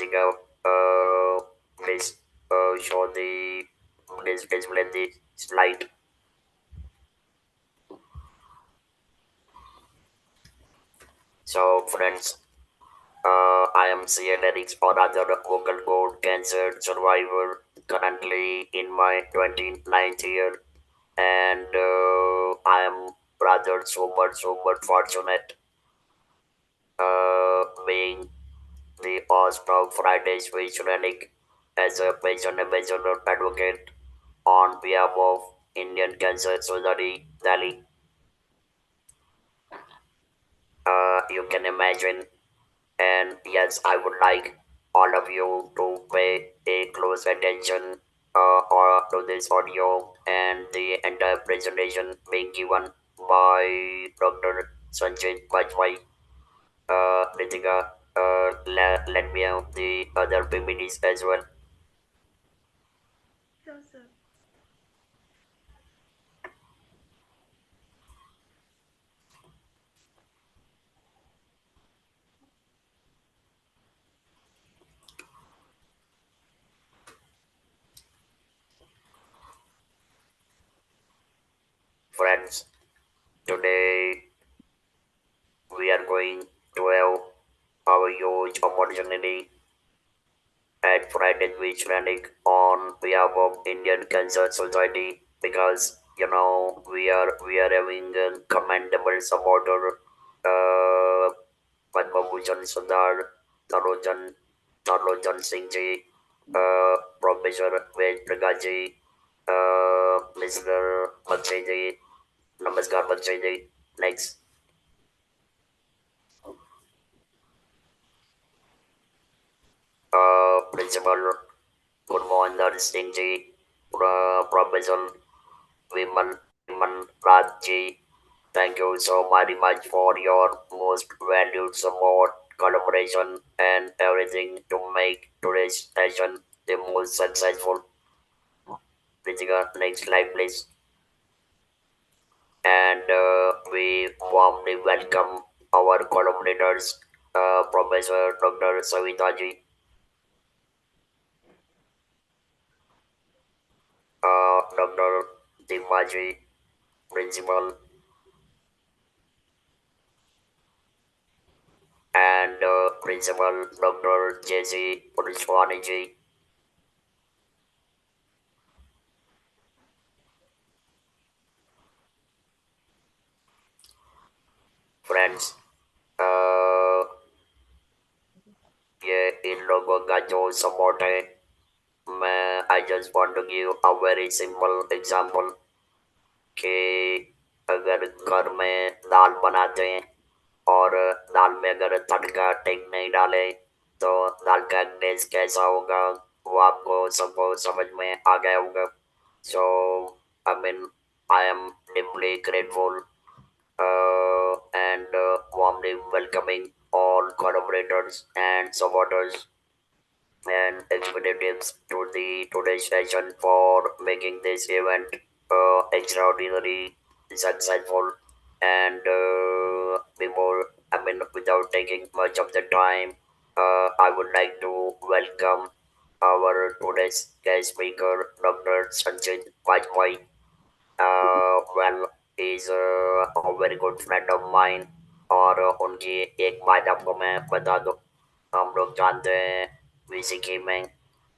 Ritika, please show the please display the slide. So, friends, I am Shrenik, or rather, a vocal cord cancer survivor, currently in my 29th year, and I am rather super fortunate, being the host of Fridays with Shrenik as a patient advocate on behalf of Indian Cancer Society, Delhi. You can imagine. And yes, I would like all of you to pay a close attention or to this audio and the entire presentation being given by Dr. Sanjay Bajpai. Ritika, let me have the other PPTs as well. Sure, sir. Friends, today we are going to have our huge opportunity at Friday with Shrenik on behalf of Indian Cancer Society because we are having a commendable supporter, Padma Bhushan Sundar Tarojan Tarojan Singh ji, Professor Ved Prakash ji, Mr. Bakshay ji, Namaskar Bakshay ji. Next, Principal Gurmohan Singh ji, Professor Viman Rajji, thank you so very much for your most valued support, collaboration, and everything to make today's session the most successful. Pritika, next slide, please. And we warmly welcome our collaborators, Professor Dr. Savitaji, Dr. Dimaji, Principal, and Principal Dr. J.C. Purishwani. Friends, uh, ये इन लोगों का जो support है मैं I just want to give a very simple example कि अगर घर में दाल बनाते हैं और दाल में अगर तड़का ठीक नहीं डाले तो दाल का टेस्ट कैसा होगा वो आपको सबको समझ में आ गया होगा so I mean I am deeply grateful and warmly welcoming all collaborators and supporters and executives to the today's session for making this event extraordinarily successful and without taking much of the time, I would like to welcome our today's guest speaker, Dr. Sanjay Vajpayee. Well, he's a very good friend of mine और उनकी एक बात आपको मैं बता दूं हम लोग जानते हैं विजिकी में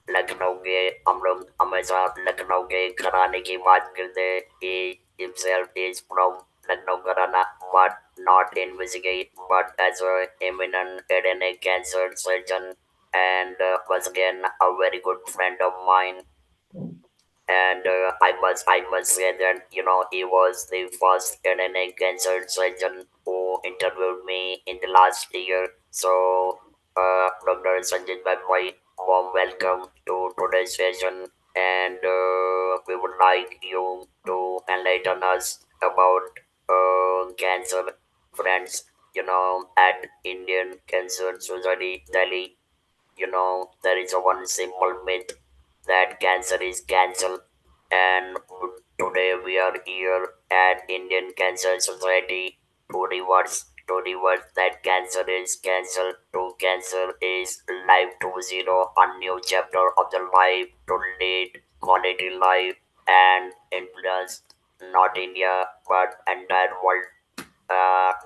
लखनऊ के हम लोग हमेशा लखनऊ के घराने की बात करते हैं he himself is from Lucknow घराना but not in Vizigi but as a eminent head and neck cancer surgeon and once again a very good friend of mine and I must say that he was the first Canadian cancer surgeon who interviewed me in the last year. So, Dr. Sanjit Bhai, warm welcome to today's session, and we would like you to enlighten us about cancer, friends. At Indian Cancer Society Delhi, there is a one simple myth that cancer is cancelled. And today we are here at Indian Cancer Society to reverse to reverse that cancer is cancer to cancer is life to zero, a new chapter of the life to lead quality life and influence not India but entire world.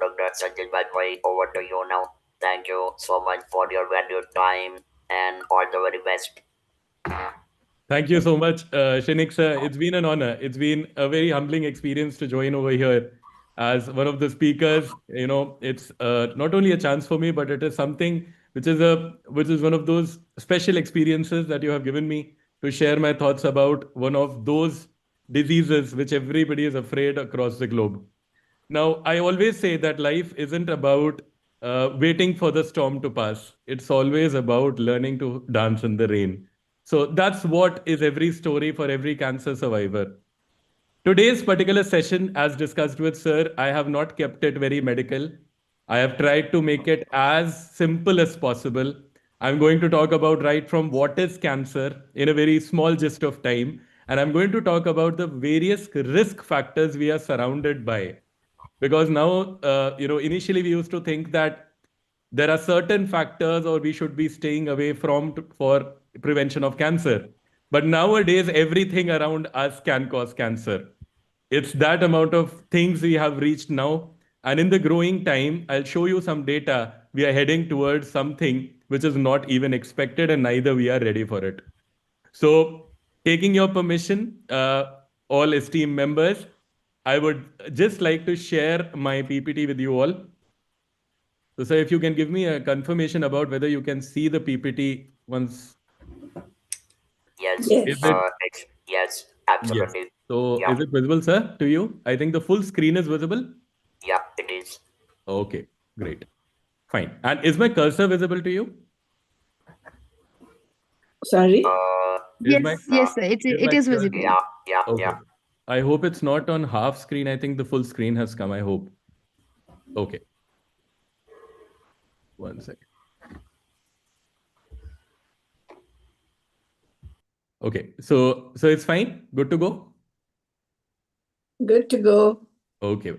Dr. Sanjay Bhai, over to you now. Thank you so much for your valued time and all the very best. Thank you so much, Shrenik sir. It's been an honor. It's been a very humbling experience to join over here as one of the speakers. It's not only a chance for me, but it is something which is one of those special experiences that you have given me to share my thoughts about one of those diseases which everybody is afraid across the globe. Now, I always say that life isn't about waiting for the storm to pass. It's always about learning to dance in the rain. So that's what is every story for every cancer survivor. Today's particular session, as discussed with Sir, I have not kept it very medical. I have tried to make it as simple as possible. I'm going to talk about right from what is cancer in a very small gist of time. And I'm going to talk about the various risk factors we are surrounded by, because now initially we used to think that there are certain factors or we should be staying away from for prevention of cancer, but nowadays everything around us can cause cancer. It's that amount of things we have reached now, and in the growing time I'll show you some data. We are heading towards something which is not even expected, and neither we are ready for it. So, taking your permission, all esteemed members, I would just like to share my PPT with you all. So, sir, if you can give me a confirmation about whether you can see the PPT once. Yes, Is Yes. it? yes, Yes. absolutely. So, Yeah, is it visible, sir, to you? I think the full screen is visible. yeah, it is. Okay, great. Fine. And is my cursor visible to you? Sorry? Uh, Is my Yes, uh, yes, sir. is It my is cursor? visible. yeah. Okay. I hope it's not on half screen. I think the full screen has come. I hope. Okay. One second. Okay, so it's fine. Good to go. Good to go. Okay.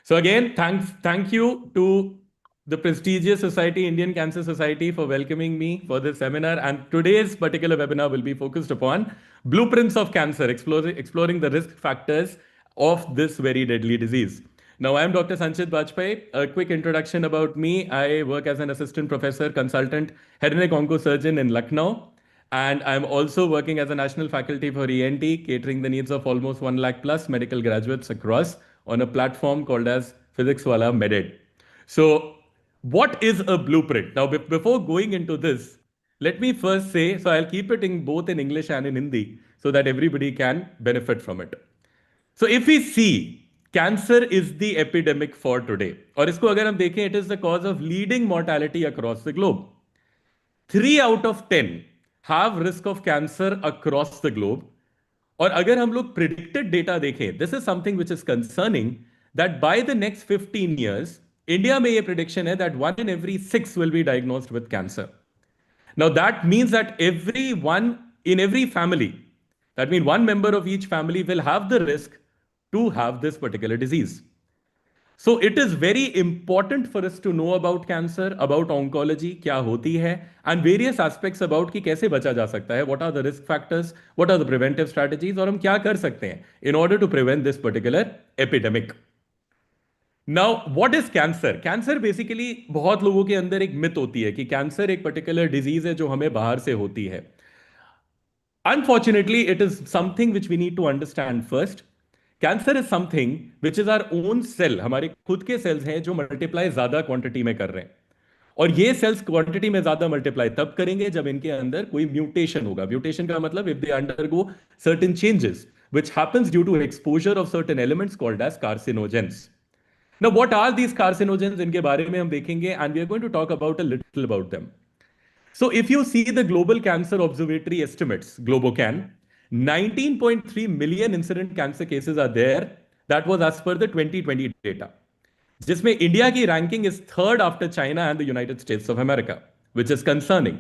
So again, thank you to the prestigious Society, Indian Cancer Society, for welcoming me for this seminar. And today's particular webinar will be focused upon blueprints of cancer, exploring the risk factors of this very deadly disease. Now, I'm Dr. Sanchit Bajpai. A quick introduction about me. I work as an assistant professor, consultant, head and neck oncosurgeon in Lucknow. And I'm also working as a national faculty for ENT, catering the needs of almost 1 lakh plus medical graduates across on a platform called as PhysicsWala Meded. So, what is a blueprint? Now, before going into this, let me first say, so I'll keep it in both in English and in Hindi so that everybody can benefit from it. So if we see, cancer is the epidemic for today, और इसको अगर हम देखें, it is the cause of leading mortality across the globe. 3 out of 10 have risk of cancer across the globe. और अगर हम लोग predicted data देखें, this is something which is concerning, that by the next 15 years, India में ये prediction है that 1 in every 6 will be diagnosed with cancer. Now that means that everyone in every family, that means one member of each family will have the risk to have this particular disease. So it is very important for us to know about cancer, about oncology, क्या होती है, and various aspects about कि कैसे बचा जा सकता है, what are the risk factors, what are the preventive strategies, और हम क्या कर सकते हैं in order to prevent this particular epidemic. Now, what is cancer? Cancer basically बहुत लोगों के अंदर एक मिथ होती है कि कैंसर एक पर्टिकुलर डिजीज है जो हमें बाहर से होती है. Unfortunately, it is something which we need to understand first. Cancer is something which is our own cell, हमारे खुद के cells हैं जो मल्टीप्लाई ज्यादा क्वांटिटी में कर रहे हैं. और ये सेल्स क्वांटिटी में ज्यादा मल्टीप्लाई तब करेंगे जब इनके अंदर कोई म्यूटेशन होगा. म्यूटेशन का मतलब if they undergo certain changes which happens due to exposure of certain elements called as carcinogens. Now, what are these carcinogens? इनके बारे में हम देखेंगे and we are going to talk about a little about them. So, if you see the Global Cancer Observatory estimates, Globocan, 19.3 million incident cancer cases are there. That was as per the 2020 data. जिसमें India की ranking is third after China and the United states of America, which is concerning.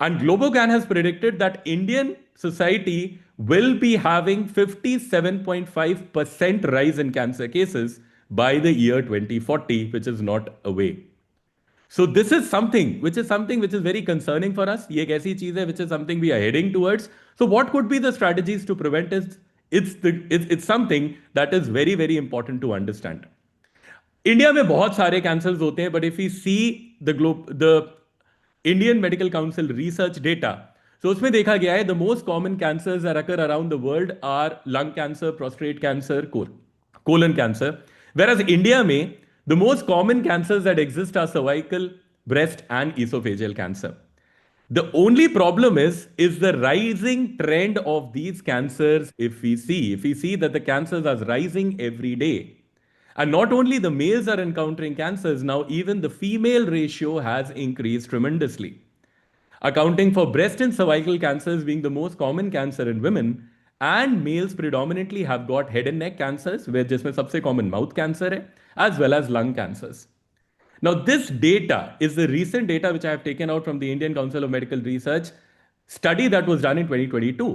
And Globocan has predicted that Indian society will be having 57.5% rise in cancer cases by the year 2040, which is not away. So this is something which is very concerning for us. ये एक ऐसी चीज है which is something we are heading towards. So what could be the strategies to prevent it? It's something that is very very important to understand. India में बहुत सारे cancers होते हैं, but if you see the Indian medical council research data, तो उसमें देखा गया है the most common cancers are occur around the world are lung cancer, prostate cancer, colon cancer. Whereas India में the most common cancers that exist are cervical, breast and oesophageal cancer. The only problem is the rising trend of these cancers. If we see that the cancers are rising every day, and not only the males are encountering cancers, now even the female ratio has increased tremendously, accounting for breast and cervical cancers being the most common cancer in women. And males predominantly have got head and neck cancers, where जिसमें सबसे common mouth cancer है, as well as lung cancers. Now, this data is the recent data which I have taken out from the Indian Council of Medical Research study that was done in 2022.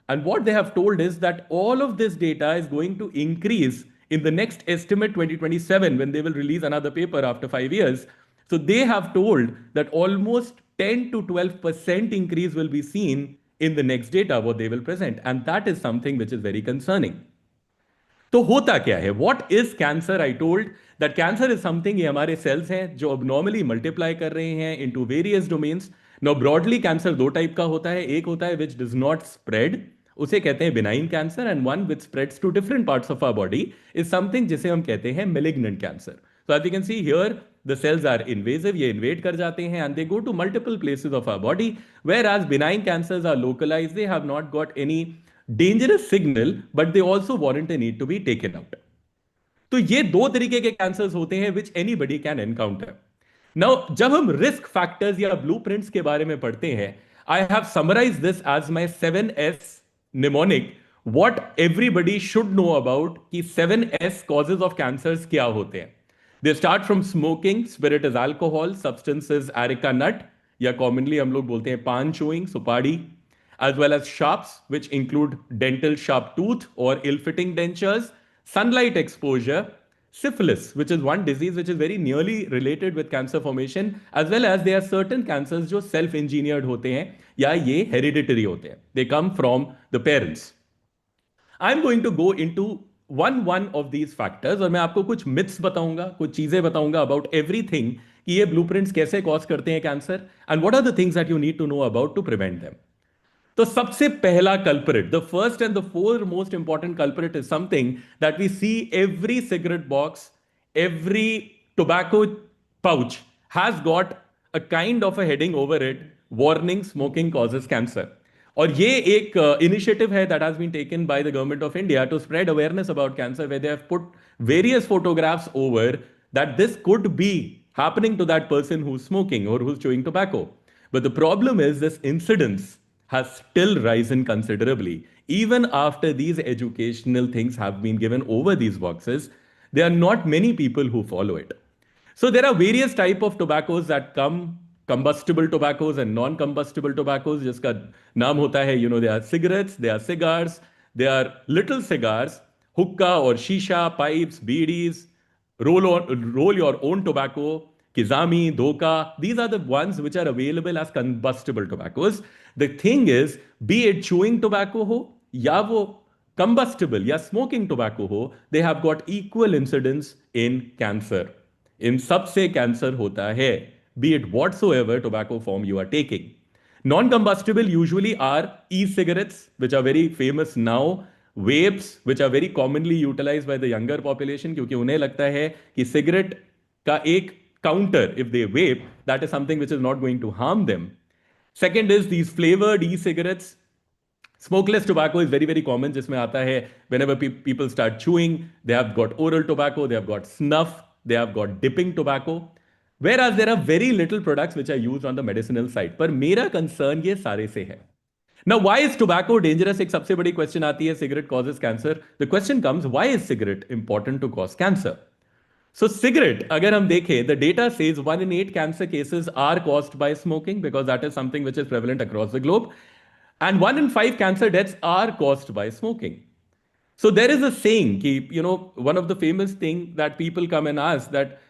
And what they have told is that all of this data is going to increase in the next estimate 2027, when they will release another paper after 5 years. So they have told that almost 10 to 12% increase will be seen in the next data what they will present. And that is something which is very concerning. तो होता क्या है, what is cancer? I told that cancer is something, ये हमारे sales हैं जो अब normally multiply कर रहे हैं into various domains. Now broadly cancer दो टाइप का होता है. एक होता है विच डज नॉट स्प्रेड, उसे कहते हैं benign cancer, and one which spreads to different parts of our body is something जिसे हम कहते हैं malignant cancer. So as you can see here, the cells are invasive, ये invade कर जाते हैं and they go to multiple places of our body, whereas benign cancers are localized, they have not got any dangerous signal, but they also warrant a need to be taken out. तो ये दो तरीके के cancers होते हैं which anybody can encounter. Now, जब हम risk factors या ब्लूप्रिंट्स के बारे में पढ़ते हैं, I have summarized this as my 7S mnemonic. What everybody should know about कि 7S causes of cancers क्या होते हैं. They start from smoking, spirit is alcohol, substance is areca nut, या commonly हम लोग बोलते हैं पान chewing, सुपारी, as well as sharps, which include dental sharp tooth or ill-fitting dentures, sunlight exposure, syphilis, which is one disease which is very nearly related with cancer formation, as well as there are certain cancers जो self-engineered होते हैं या ये hereditary होते हैं. They come from the parents. I'm going to go into one of these factors, और मैं आपको कुछ myths बताऊंगा, कुछ चीजें बताऊंगा about everything कि ये blueprints कैसे cause करते हैं cancer, and what are the things that you need to know about to prevent them. तो सबसे पहला culprit, the first and the foremost important culprit is something that we see every cigarette box, every tobacco pouch has got a kind of a heading over it, warning smoking causes cancer. और ये एक initiative है that has been taken by the government of India to spread awareness about cancer, where they have put various photographs over that this could be happening to that person who's smoking or who's chewing tobacco. But the problem is this incidence has still risen considerably. Even after these educational things have been given over these boxes, there are not many people who follow it. So there are various type of tobaccos that come, combustible tobaccos and non-combustible tobaccos, जिसका नाम होता है, they are cigarettes, they are cigars, they are little cigars, hookah or shisha, pipes, beedies, roll your own tobacco, kizami, doka. These are the ones which are available as combustible tobaccos. The thing is, be it chewing tobacco ho, या वो combustible या smoking tobacco हो, they have got equal incidence in cancer. इन सबसे cancer होता है, be it whatsoever tobacco form you are taking. Non-combustible usually are e-cigarettes, which are very famous now, vapes, which are very commonly utilized by the younger population, क्योंकि उन्हें लगता है कि cigarette का एक counter, if they vape, that is something which is not going to harm them. Second is these flavored e-cigarettes. Smokeless tobacco is very, very common. जिसमें आता है whenever people start chewing, they have got oral tobacco, they have got snuff, they have got dipping tobacco. Whereas there are very little products which are used on the medicinal side. पर मेरा concern ये सारे से है. Now, why is tobacco dangerous? एक सबसे बड़ी question आती है, cigarette causes cancer. The question comes, why is cigarette important to cause cancer? So cigarette, अगर हम देखें, the data says 1 in 8 cancer cases are caused by smoking, because that is something which is prevalent across the globe. And 1 in 5 cancer deaths are caused by smoking. So there is a saying, one of the famous thing that people come and ask that,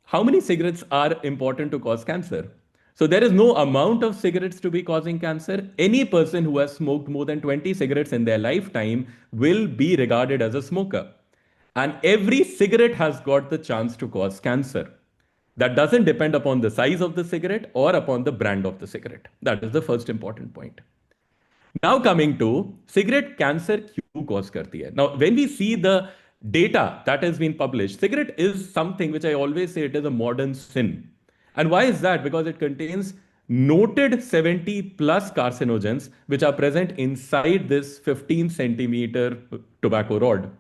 how many cigarettes are important to cause cancer? So there is no amount of cigarettes to be causing cancer. Any person who has smoked more than 20 cigarettes in their lifetime will be regarded as a smoker. And every cigarette has got the chance to cause cancer. That doesn't depend upon the size of the cigarette or upon the brand of the cigarette. That is the first important point. Now coming to cigarette cancer क्यों cause करती है? Now when we see the data that has been published, cigarette is something which I always say it is a modern sin. And why is that? Because it contains noted 70 plus carcinogens which are present inside this 15 centimeter tobacco rod.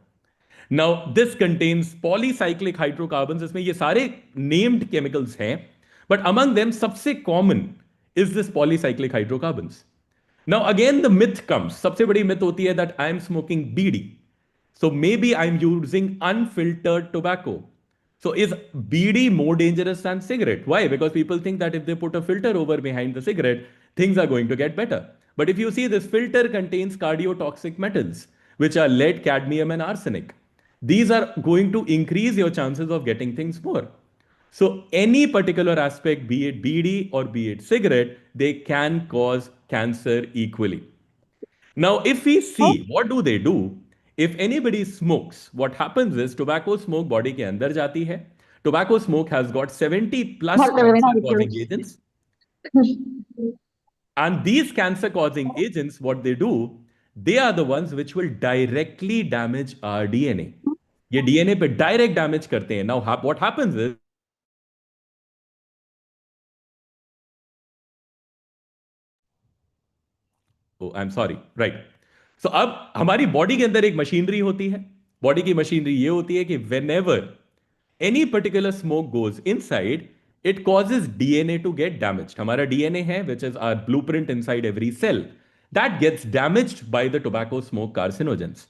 Now, this contains polycyclic hydrocarbons. इसमें ये सारे named chemicals हैं, but among them सबसे common is this polycyclic hydrocarbons. Now again the myth comes. सबसे बड़ी myth होती है that I am smoking bidi. So maybe I'm using unfiltered tobacco. So is BD more dangerous than cigarette? Why? Because people think that if they put a filter over behind the cigarette, things are going to get better. But if you see this filter contains cardiotoxic metals, which are lead, cadmium, and arsenic. These are going to increase your chances of getting things more. So any particular aspect, be it BD or be it cigarette, they can cause cancer equally. Now, if we see what do they do, if anybody smokes, what happens is tobacco smoke body के अंदर जाती है. Tobacco smoke has got 70 plus cancer causing agents. And these cancer causing agents, what they do, they are the ones which will directly damage our DNA. ये DNA पे direct damage करते हैं. Now, what happens is oh I am sorry right. So अब हमारी body के अंदर एक machinery होती है. बॉडी की मशीनरी ये होती है कि whenever any particular smoke goes inside it causes DNA to get damage. हमारा डीएनए है which is our blueprint inside every cell that gets damage by the tobacco smoke carcinogens.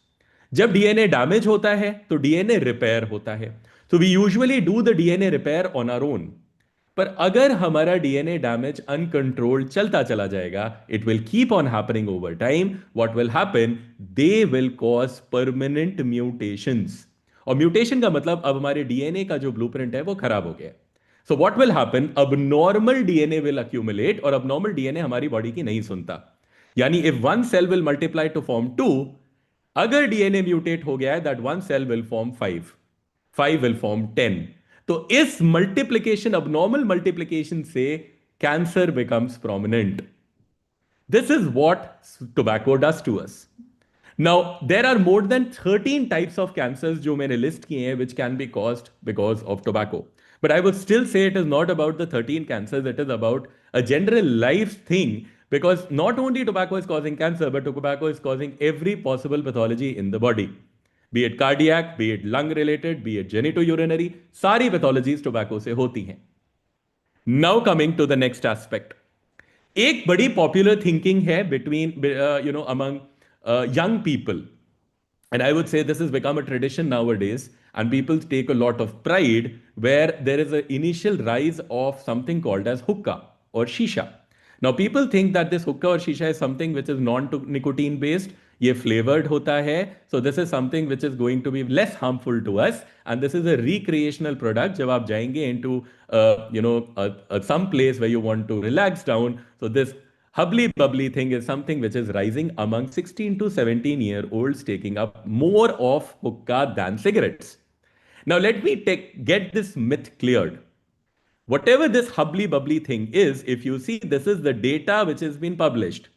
जब DNA damage होता है तो DNA repair होता है. So we usually do the DNA repair on our own. पर अगर हमारा DNA damage uncontrolled चलता चला जाएगा, it will keep on happening over time. What will happen, they will cause permanent mutations. और म्यूटेशन का मतलब अब हमारे डीएनए का जो ब्लूप्रिंट है वो खराब हो गया. सो व्हाट विल हैपन, अब नॉर्मल डीएनए विल अक्यूमुलेट और अब नॉर्मल डीएनए हमारी बॉडी की नहीं सुनता. यानी if one cell will multiply to form two, अगर डीएनए म्यूटेट हो गया है that one cell will form five, five will form ten. तो इस मल्टीप्लीकेशन, अब नॉर्मल मल्टीप्लीकेशन से cancer becomes prominent. This is what tobacco does to us. Now there are more than 13 types of cancers जो मैंने list किए हैं which can be caused because of tobacco. But I would still say it is not about the 13 cancers, it is about a general life thing, because not only tobacco is causing cancer, but tobacco is causing every possible pathology in the body. Be it cardiac, be it lung related, be it genitourinary, सारी pathologies tobacco से होती हैं. Now coming to the next aspect. एक बड़ी popular thinking है between, among young people. And I would say this has become a tradition nowadays, and people take a lot of pride where there is an initial rise of something called as hookah or shisha. Now, people think that this hookah or shisha is something which is non-nicotine based. ये flavored होता है, so this is something which is going to be less harmful to us, and this is a recreational product. जब आप जाएंगे into some place where you want to relax down, so this hubbly bubbly thing is something which is rising among 16 to 17-year-olds, taking up more of hookah than cigarettes. Now, let me get this myth cleared. Whatever this hubbly bubbly thing is, if you see, this is the data which has been published.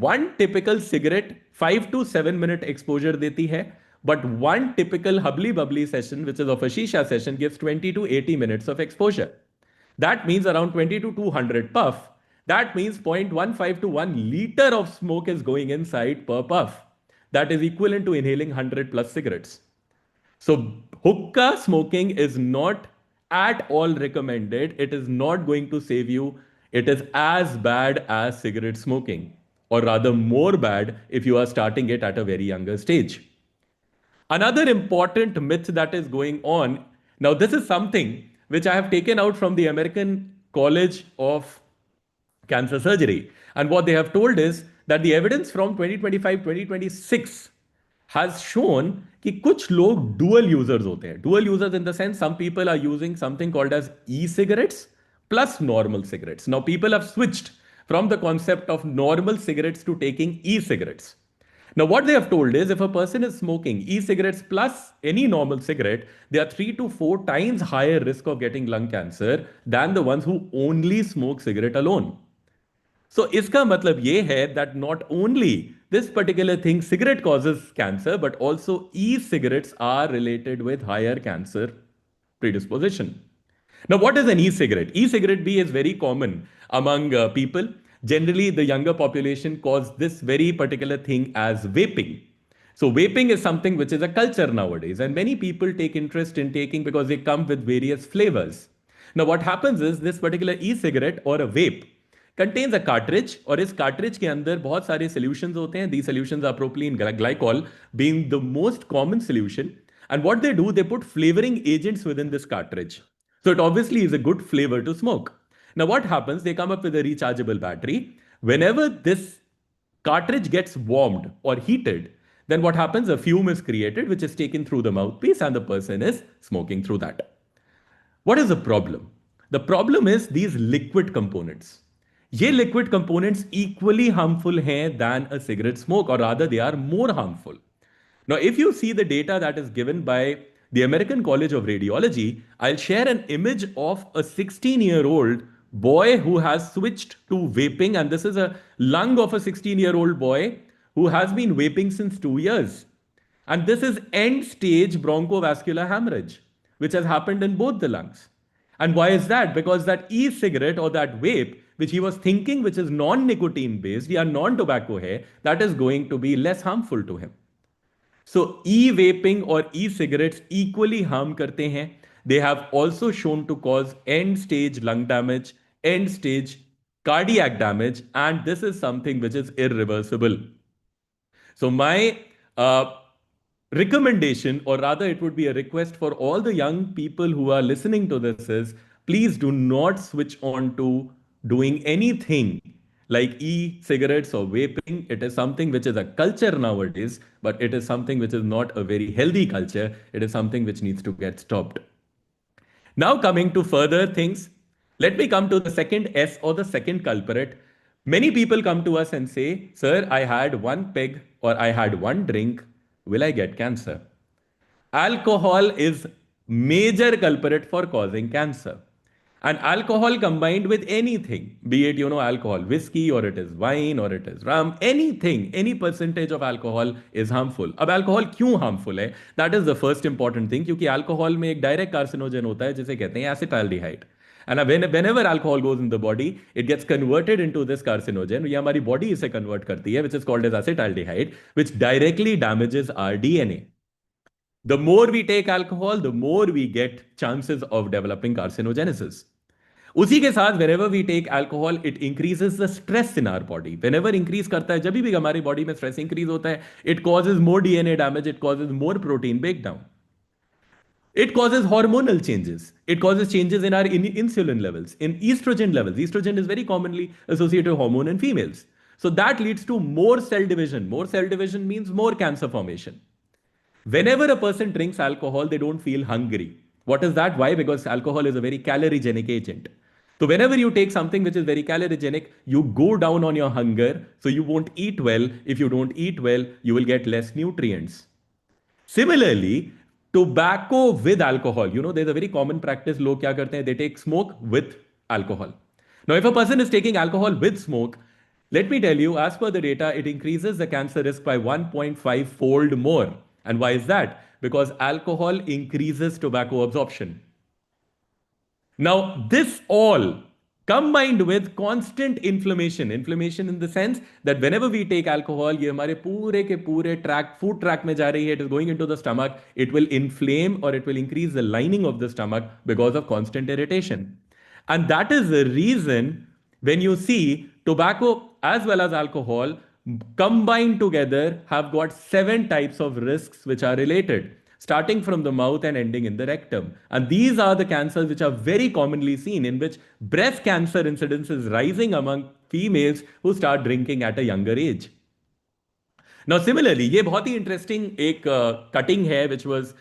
One typical cigarette 5 to 7 minute exposure देती है, but one typical hubbly bubbly session, which is of a shisha session, gives 20 to 80 minutes of exposure. That means around 20 to 200 puff. That means 0.15 to 1 liter of smoke is going inside per puff. That is equivalent to inhaling 100 plus cigarettes. So hookah smoking is not at all recommended. It is not going to save you. It is as bad as cigarette smoking, or rather more bad if you are starting it at a very younger stage. Another important myth that is going on, now this is something which I have taken out from the American College of Cancer Surgery. And what they have told is that the evidence from 2025-2026 has shown कि कुछ लोग dual users होते हैं. Dual users in the sense some people are using something called as e-cigarettes plus normal cigarettes. Now people have switched from the concept of normal cigarettes to taking e-cigarettes. Now, what they have told is if a person is smoking e-cigarettes plus any normal cigarette, they are 3 to 4 times higher risk of getting lung cancer than the ones who only smoke cigarette alone. So इसका मतलब ये है that not only this particular thing cigarette causes cancer but also e-cigarettes are related with higher cancer predisposition. Now, what is an e-cigarette? E-cigarette B is very common among people. Generally, the younger population calls this very particular thing as vaping. So, vaping is something which is a culture nowadays, and many people take interest in taking because they come with various flavors. Now, what happens is this particular e-cigarette or a vape contains a cartridge और इस cartridge के अंदर बहुत सारे solutions होते हैं. These solutions are propylene glycol being the most common solution. And what they do, they put flavoring agents within this cartridge. So it obviously is a good flavor to smoke. Now what happens? They come up with a rechargeable battery. Whenever this cartridge gets warmed or heated, then what happens? A fume is created, which is taken through the mouthpiece, and the person is smoking through that. What is the problem? The problem is these liquid components. ये liquid components equally harmful हैं than a cigarette smoke, or rather they are more harmful. Now, if you see the data that is given by the American College of Radiology, I'll share an image of a 16-year-old boy who has switched to vaping, and this is a lung of a 16-year-old boy who has been vaping since 2 years. And this is end stage bronchovascular hemorrhage, which has happened in both the lungs. And why is that? Because that e-cigarette or that vape, which he was thinking, which is non-nicotine based, या non-tobacco है, that is going to be less harmful to him. So e-vaping or e-cigarettes equally harm करते हैं. They have also shown to cause end stage lung damage, end stage cardiac damage, and this is something which is irreversible. So my recommendation, or rather it would be a request for all the young people who are listening to this is, please do not switch on to doing anything like e-cigarettes or vaping. It is something which is a culture nowadays, but it is something which is not a very healthy culture. It is something which needs to get stopped. Now, coming to further things, let me come to the second S or the second culprit. Many people come to us and say, Sir, I had one peg or I had one drink. Will I get cancer? Alcohol is major culprit for causing cancer. And alcohol combined with anything, be it, alcohol, whiskey, or it is wine, or it is rum, anything, any percentage of alcohol is harmful. अब alcohol क्यों harmful है? That is the first important thing, क्योंकि alcohol में एक direct carcinogen होता है जिसे कहते हैं acetaldehyde. And whenever alcohol goes in the body, it gets converted into this carcinogen. ये हमारी body इसे convert करती है, which is called as acetaldehyde, which directly damages our DNA. The more we take alcohol, the more we get chances of developing carcinogenesis. उसी के साथ whenever we take alcohol, it increases the stress in our body. Whenever increase करता है, जब भी हमारी body में stress increase होता है, it causes more DNA damage, it causes more protein breakdown. It causes hormonal changes. It causes changes in our insulin levels, in estrogen levels. Estrogen is very commonly associated hormone in females. So that leads to more cell division. More cell division means more cancer formation. Whenever a person drinks alcohol, they don't feel hungry. What is that? Why? Because alcohol is a very calorigenic agent. So whenever you take something which is very calorigenic, you go down on your hunger. So you won't eat well. If you don't eat well, you will get less nutrients. Similarly, tobacco with alcohol. There's a very common practice. लोग क्या करते हैं? They take smoke with alcohol. Now, if a person is taking alcohol with smoke, let me tell you, as per the data, it increases the cancer risk by 1.5 fold more. And why is that? Because alcohol increases tobacco absorption. Now, this all combined with constant inflammation in the sense that whenever we take alcohol, ये हमारे पूरे के पूरे food track में जा रही है, it is going into the stomach, it will inflame or it will increase the lining of the stomach because of constant irritation. And that is the reason when you see tobacco as well as alcohol combined together have got 7 types of risks which are related, starting from the mouth and ending in the rectum. And these are the cancers which are very commonly seen, in which breast cancer incidence is rising among females who start drinking at a younger age. Now, similarly, ये बहुत ही interesting एक cutting है which was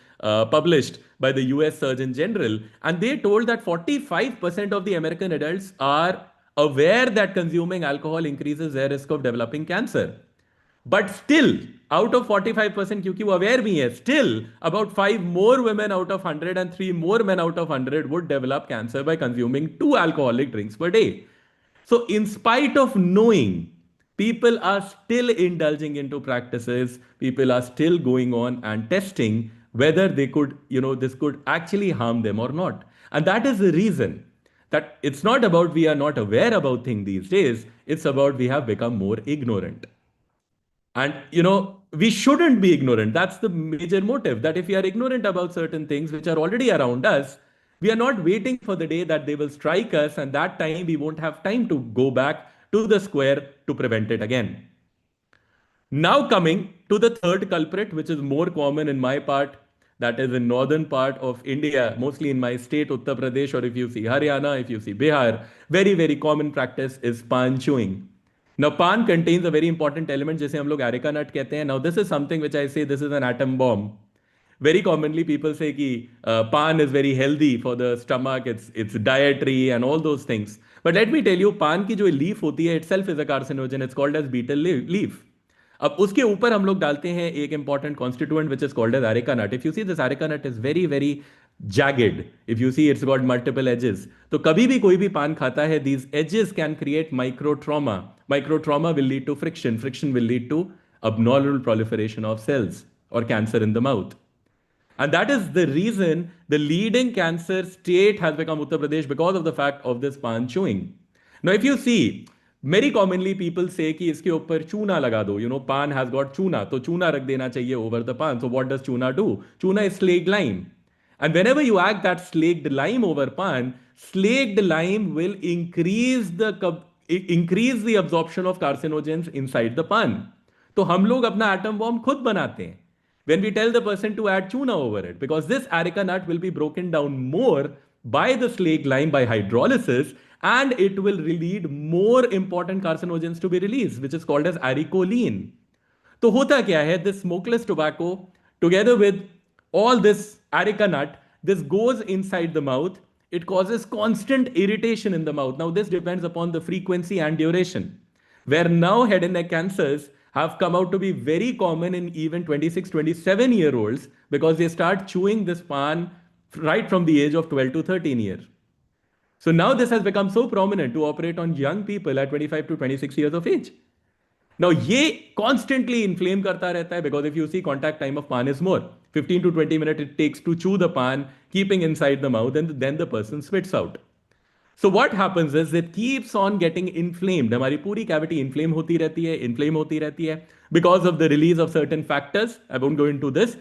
published by the US Surgeon General, and they told that 45% of the American adults are aware that consuming alcohol increases their risk of developing cancer. But still, out of 45%, क्योंकि वो aware भी है, still about 5 more women out of 100 and 3 more men out of 100 would develop cancer by consuming 2 alcoholic drinks per day. So, in spite of knowing, people are still indulging into practices, people are still going on and testing whether they could, this could actually harm them or not. And that is the reason that it's not about we are not aware about things these days, it's about we have become more ignorant. And we shouldn't be ignorant. That's the major motive. That if we are ignorant about certain things which are already around us, we are not waiting for the day that they will strike us, and that time we won't have time to go back to the square to prevent it again. Now coming to the third culprit, which is more common in my part, that is in northern part of India, mostly in my state, Uttar Pradesh, or if you see Haryana, if you see Bihar, very, very common practice is pan chewing. Now, pan contains a very important element, जिसे हम लोग areca nut कहते हैं. Now, this is something which I say this is an atom bomb. Very commonly, people say कि pan is very healthy for the stomach, it's dietary and all those things. But let me tell you, pan की जो leaf होती है itself is a carcinogen. It's called as betel leaf. अब उसके ऊपर हम लोग डालते हैं एक important constituent which is called as areca nut. If you see this areca nut is very very jagged. If you see, it's got multiple edges. तो कभी भी कोई भी पान खाता है, these edges can create micro trauma. Micro trauma will lead to friction. Friction will lead to abnormal proliferation of cells or cancer in the mouth. And that is the reason the leading cancer state has become Uttar Pradesh because of the fact of this pan chewing. Now, if you see, very commonly people say कि इसके ऊपर चूना लगा दो. Pan has got चूना, तो चूना रख देना चाहिए over the pan. So what does चूना do? चूना is slaked lime. And whenever you add that slaked lime over pan, slaked lime will increase the absorption of carcinogens inside the pan. तो हम लोग अपना atom bomb खुद बनाते हैं when we tell the person to add tuna over it, because this areca nut will be broken down more by the slaked lime by hydrolysis, and it will lead more important carcinogens to be released, which is called as arecoline. तो होता क्या है, this smokeless tobacco together with all this areca nut, this goes inside the mouth. It causes constant irritation in the mouth. Now, this depends upon the frequency and duration, where now head and neck cancers have come out to be very common in even 26, 27-year-olds because they start chewing this pan right from the age of 12 to 13 years. So now this has become so prominent to operate on young people at 25 to 26 years of age. Now, ये constantly inflame करता रहता है because if you see contact time of pan is more. 15 to 20 minutes it takes to chew the pan, keeping inside the mouth, and then the person spits out. So what happens is it keeps on getting inflamed. हमारी पूरी cavity inflame होती रहती है because of the release of certain factors. I won't go into this,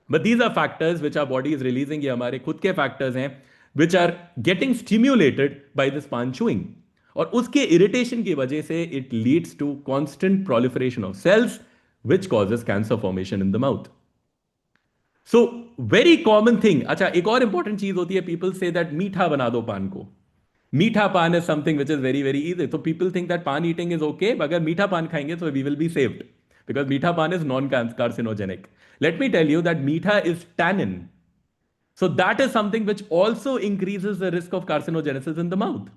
but these are factors which our body is releasing. ये हमारे खुद के factors हैं which are getting stimulated by this pan chewing. और उसके irritation की वजह से it leads to constant proliferation of cells which causes cancer formation in the mouth. So very common thing. अच्छा, एक और important चीज होती है, people say that मीठा बना दो पान को. मीठा पान is something which is very very easy. So people think that pan eating is okay. अगर मीठा पान खाएंगे so we will be saved because मीठा पान is non-carcinogenic. Let me tell you that मीठा is tannin. So that is something which also increases the risk of carcinogenesis in the mouth.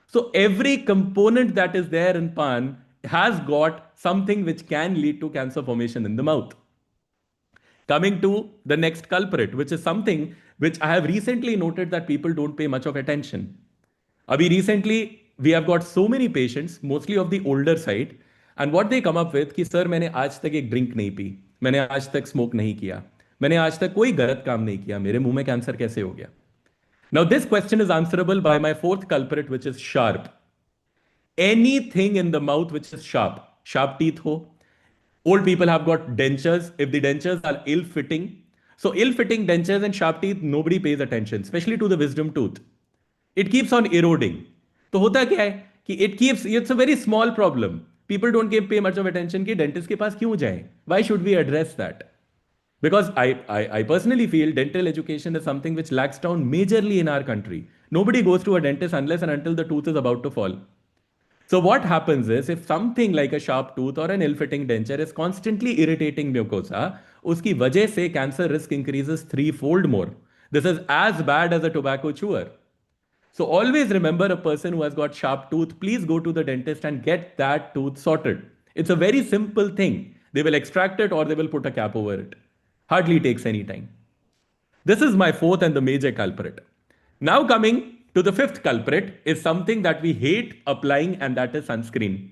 So every component that is there in pan has got something which can lead to cancer formation in the mouth. Coming to the next culprit, which is something which I have recently noted that people don't pay much of attention. Abhi recently, we have got so many patients, mostly of the older side, and what they come up with कि sir मैंने आज तक एक drink नहीं P, मैंने आज तक smoke नहीं किया, मैंने आज तक कोई गलत काम नहीं किया, मेरे मुंह में कैंसर कैसे हो गया? Now this question is answerable by my fourth culprit, which is sharp. Anything in the mouth which is sharp, sharp teeth ho. Old people have got dentures. If the dentures are ill-fitting, so ill-fitting dentures and sharp teeth, nobody pays attention, especially to the wisdom tooth. It keeps on eroding. तो होता क्या है कि it's a very small problem. People don't pay much of attention कि dentist के पास क्यों जाएं? Why should we address that? Because I personally feel dental education is something which lacks down majorly in our country. Nobody goes to a dentist unless and until the tooth is about to fall. So what happens is if something like a sharp tooth or an ill-fitting denture is constantly irritating mucosa, उसकी वजह से cancer risk increases threefold more. This is as bad as a tobacco chewer. So always remember a person who has got sharp tooth, please go to the dentist and get that tooth sorted. It's a very simple thing. They will extract it or they will put a cap over it. Hardly takes any time. This is my fourth and the major culprit. Now coming to the fifth culprit is something that we hate applying, and that is sunscreen.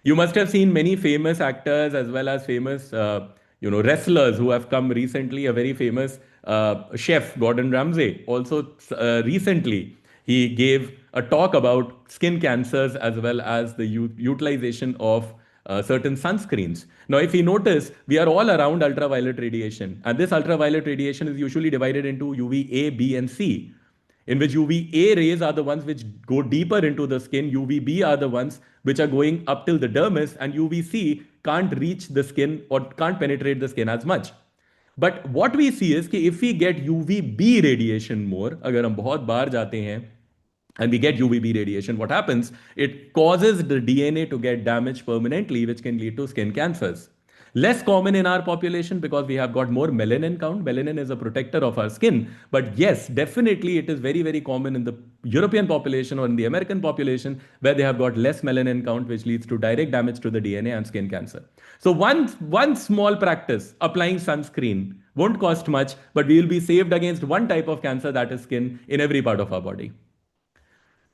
You must have seen many famous actors as well as famous, wrestlers who have come recently. A very famous chef, Gordon Ramsay, also recently he gave a talk about skin cancers as well as the utilization of certain sunscreens. Now, if you notice, we are all around ultraviolet radiation, and this ultraviolet radiation is usually divided into UVA, B, and C, in which UVA rays are the ones which go deeper into the skin, UVB are the ones which are going up till the dermis, and UVC can't reach the skin or can't penetrate the skin as much. But what we see is कि if we get UVB radiation more, अगर हम बहुत बाहर जाते हैं and we get UVB radiation, what happens? It causes the DNA to get damaged permanently, which can lead to skin cancers. Less common in our population because we have got more melanin count. Melanin is a protector of our skin. But yes, definitely it is very, very common in the European population or in the American population where they have got less melanin count, which leads to direct damage to the DNA and skin cancer. So one small practice, applying sunscreen, won't cost much, but we will be saved against one type of cancer, that is skin, in every part of our body.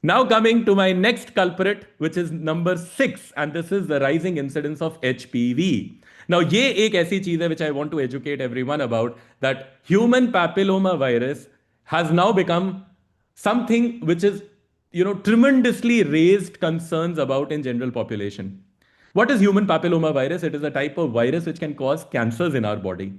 Now coming to my next culprit, which is number 6, and this is the rising incidence of HPV. Now, ये एक ऐसी चीज है which I want to educate everyone about, that human papilloma virus has now become something which is, tremendously raised concerns about in general population. What is human papilloma virus? It is a type of virus which can cause cancers in our body.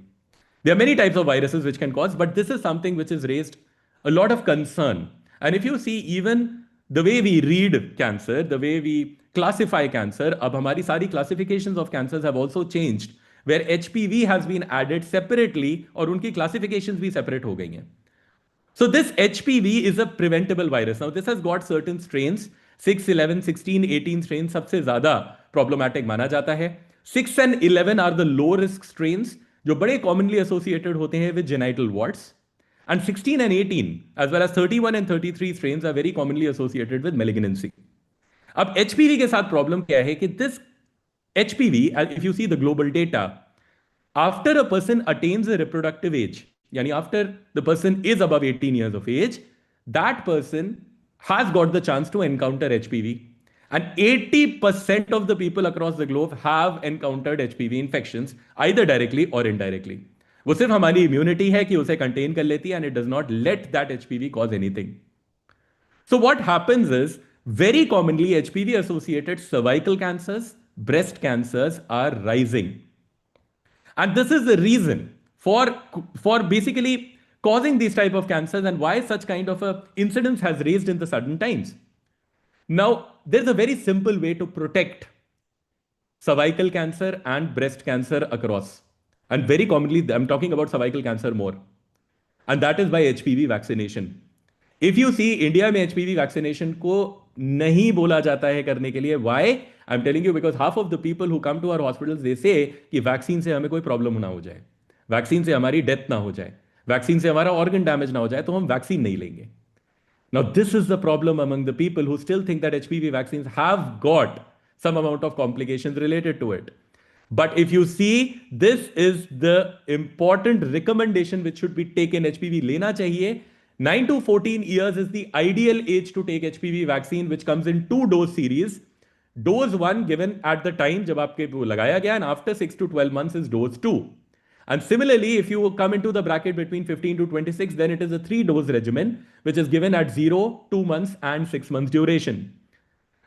There are many types of viruses which can cause, but this is something which has raised a lot of concern. And if you see, even the way we read cancer, the way we classify cancer, अब हमारी सारी classifications of cancers have also changed, where HPV has been added separately और उनकी classifications भी separate हो गई हैं. So this HPV is a preventable virus. Now this has got certain strains, 6, 11, 16, 18 strains सबसे ज़्यादा problematic माना जाता है. 6 and 11 are the low risk strains जो बड़े commonly associated होते हैं with genital warts. And 16 and 18, as well as 31 and 33 strains are very commonly associated with malignancy. अब HPV के साथ प्रॉब्लम क्या है कि this HPV, if you see the global data, after a person attains a reproductive age, yani after the person is above 18 years of age, that person has got the chance to encounter HPV. And 80% of the people across the globe have encountered HPV infections, either directly or indirectly. वो सिर्फ हमारी immunity है कि उसे contain कर लेती है, and it does not let that HPV cause anything. So what happens is, very commonly HPV associated cervical cancers, breast cancers are rising. And this is the reason for basically causing these type of cancers and why such kind of a incidence has raised in the sudden times. Now, there's a very simple way to protect cervical cancer and breast cancer across. And very commonly, I'm talking about cervical cancer more. And that is by HPV vaccination. If you see, India में HPV vaccination को नहीं बोला जाता है करने के लिए. Why? I'm telling you, because half of the people who come to our hospitals, they say कि वैक्सीन से हमें कोई प्रॉब्लम ना हो जाए, वैक्सीन से हमारी डेथ ना हो जाए, वैक्सीन से हमारा ऑर्गन डैमेज ना हो जाए, तो हम वैक्सीन नहीं लेंगे. Now, this is the problem among the people who still think that HPV vaccines have got some amount of complications related to it. But if you see, this is the important recommendation which should be taken. HPV लेना चाहिए. 9 to 14 years is the ideal age to take HPV vaccine, which comes in 2-dose series. Dose 1 given at the time जब आपके वो लगाया गया, and after 6 to 12 months is dose 2. And similarly, if you come into the bracket between 15 to 26, then it is a 3-dose regimen, which is given at 0, 2 months, and 6 months duration.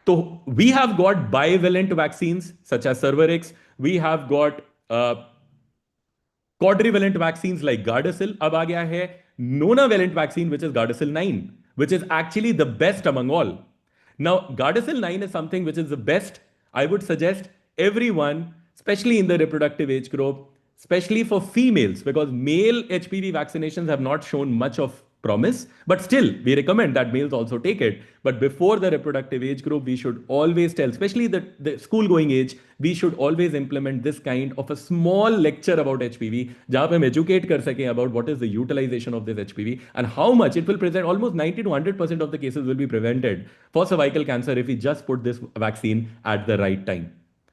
So we have got bivalent vaccines such as Cervarix. We have got quadrivalent vaccines like Gardasil. अब आ गया है nonavalent vaccine, which is Gardasil 9, which is actually the best among all. Now, Gardasil 9 is something which is the best. I would suggest everyone, especially in the reproductive age group, especially for females, because male HPV vaccinations have not shown much of promise, but still we recommend that males also take it. But before the reproductive age group, we should always tell, especially the school going age, we should always implement this kind of a small lecture about HPV, जहाँ पे हम educate कर सकें about what is the utilization of this HPV and how much it will present. Almost 90 to 100% of the cases will be prevented for cervical cancer if we just put this vaccine at the right time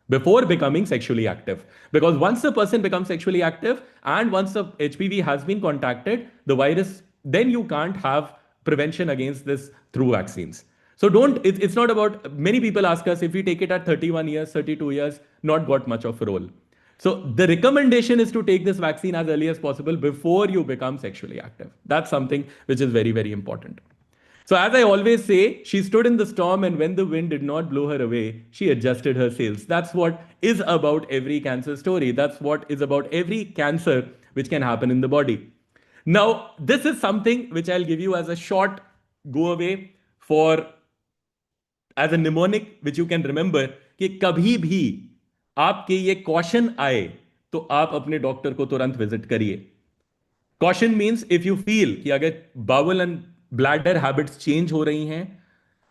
before becoming sexually active. Because once the person becomes sexually active and once the HPV has been contacted, the virus, then you can't have prevention against this through vaccines. So don't, it's not about, many people ask us if we take it at 31 years, 32 years, not got much of a role. So the recommendation is to take this vaccine as early as possible before you become sexually active. That's something which is very, very important. So, as I always say, she stood in the storm, and when the wind did not blow her away, she adjusted her sails. That's what is about every cancer story. That's what is about every cancer which can happen in the body. Now, this is something which I'll give you as a short go away for as a mnemonic which you can remember कि कभी भी आपके ये question आए तो आप अपने doctor को तुरंत विजिट करिए. Caution means if you feel कि अगर bowel and bladder habits change हो रही हैं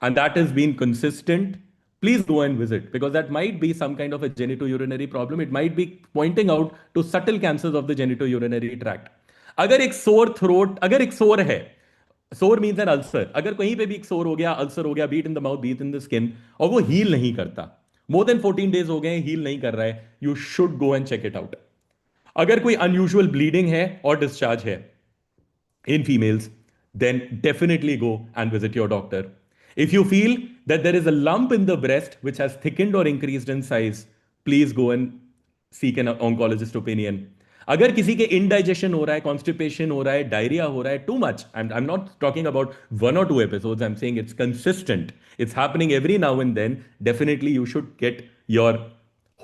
and that has been consistent, please go and visit because that might be some kind of a genitourinary problem. It might be pointing out to subtle cancers of the genitourinary tract. अगर एक sore throat, अगर एक सोर है, सोर means N ulcer, अगर कहीं पे भी एक सोर हो गया, अल्सर हो गया, beat in the mouth, beat in the skin, और वो हील नहीं करता, मोर देन 14 डेज हो गए, हील नहीं कर रहा है, you should go and check it out. अगर कोई अनयूजुअल ब्लीडिंग है और डिस्चार्ज है in females, then definitely go and visit your doctor. If you feel that there is a lump in the breast which has thickened or increased in size, please go and seek an oncologist opinion. अगर किसी के indigestion हो रहा है, constipation हो रहा है, diarrhea हो रहा है, too much, I'm not talking about 1 or 2 episodes, I'm saying it's consistent, it's happening every now and then, definitely you should get your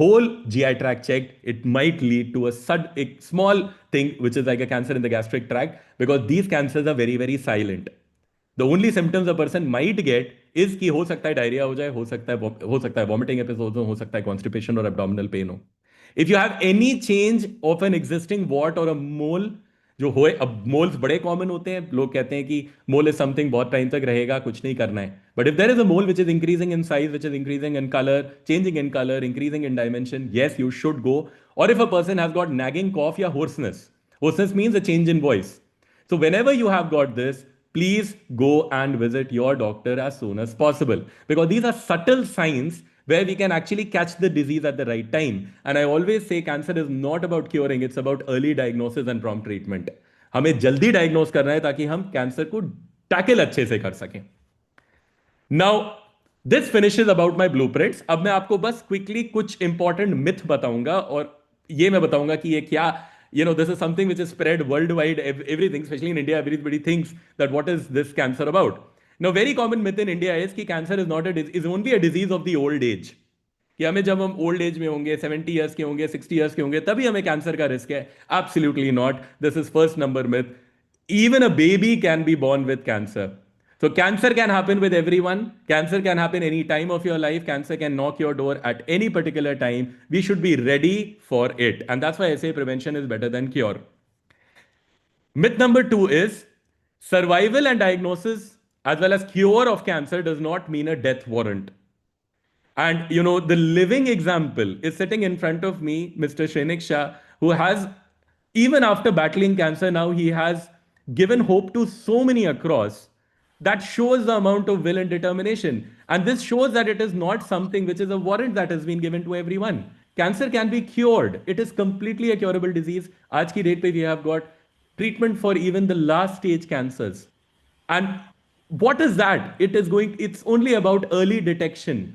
whole GI tract checked. It might lead to a small thing, which is like a cancer in the gastric tract, because these cancers are very, very silent. The only symptoms a person might get is कि हो सकता है diarrhoea हो जाए, हो सकता है vomiting episode हो सकता है कॉन्स्टिपेशन और एब्डोमिनल पेन हो. If you have any change of an existing what और अ मोल, जो होए, अब मोल्स बड़े कॉमन होते हैं, लोग कहते हैं कि मोल इज समथिंग बहुत टाइम तक रहेगा, कुछ नहीं करना है. But if there is a mole which is increasing in size, which is increasing in colour, changing in colour, increasing in dimension, yes, you should go. Or if a person has got nagging cough या hoarseness, hoarseness means a change in voice. So whenever you have got this, please go and visit your doctor as soon as possible because these are subtle signs where we can actually catch the disease at the right time. And I always say cancer is not about curing, it's about early diagnosis and prompt treatment. हमें जल्दी diagnose करना है ताकि हम cancer को tackle अच्छे से कर सकें. Now this finishes about my blue prints. अब मैं आपको बस क्विकली कुछ इंपॉर्टेंट मिथ बताऊंगा और ये मैं बताऊंगा कि ये क्या, this is something which is spread worldwide, everything, especially in India, everybody thinks that what is this cancer about? Now, very common myth in India is कि cancer is not a is only a disease of the old age. कि हमें जब हम old age में होंगे, 70 years के होंगे, 60 years के होंगे, तभी हमें कैंसर का रिस्क है. Absolutely not. This is first number myth. Even a baby can be born with cancer. So cancer can happen with everyone. Cancer can happen any time of your life. Cancer can knock your door at any particular time. We should be ready for it. And that's why I say prevention is better than cure. Myth number 2 is survival and diagnosis as well as cure of cancer does not mean a death warrant. And the living example is sitting in front of me, Mr. Shrenik Shah, who has, even after battling cancer, now he has given hope to so many across. That shows the amount of will and determination. And this shows that it is not something which is a warrant that has been given to everyone. Cancer can be cured. It is completely a curable disease. Aaj ki date pe we have got treatment for even the last stage cancers. And what is that? It's only about early detection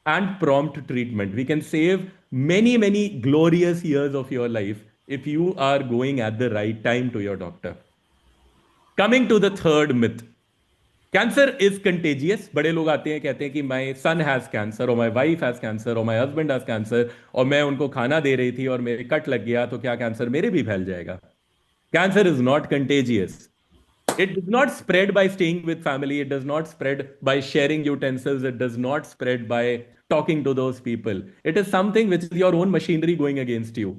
and prompt treatment. We can save many, many glorious years of your life if you are going at the right time to your doctor. Coming to the third myth. Cancer is contagious. बड़े लोग आते हैं, कहते हैं कि माई सन has cancer और my wife has cancer और my husband has cancer और मैं उनको खाना दे रही थी और मेरे कट लग गया तो क्या कैंसर मेरे भी फैल जाएगा? Cancer is not contagious. It does not spread by staying with family. It does not spread by sharing utensils. It does not spread by talking to those people. It is something which is your own machinery going against you.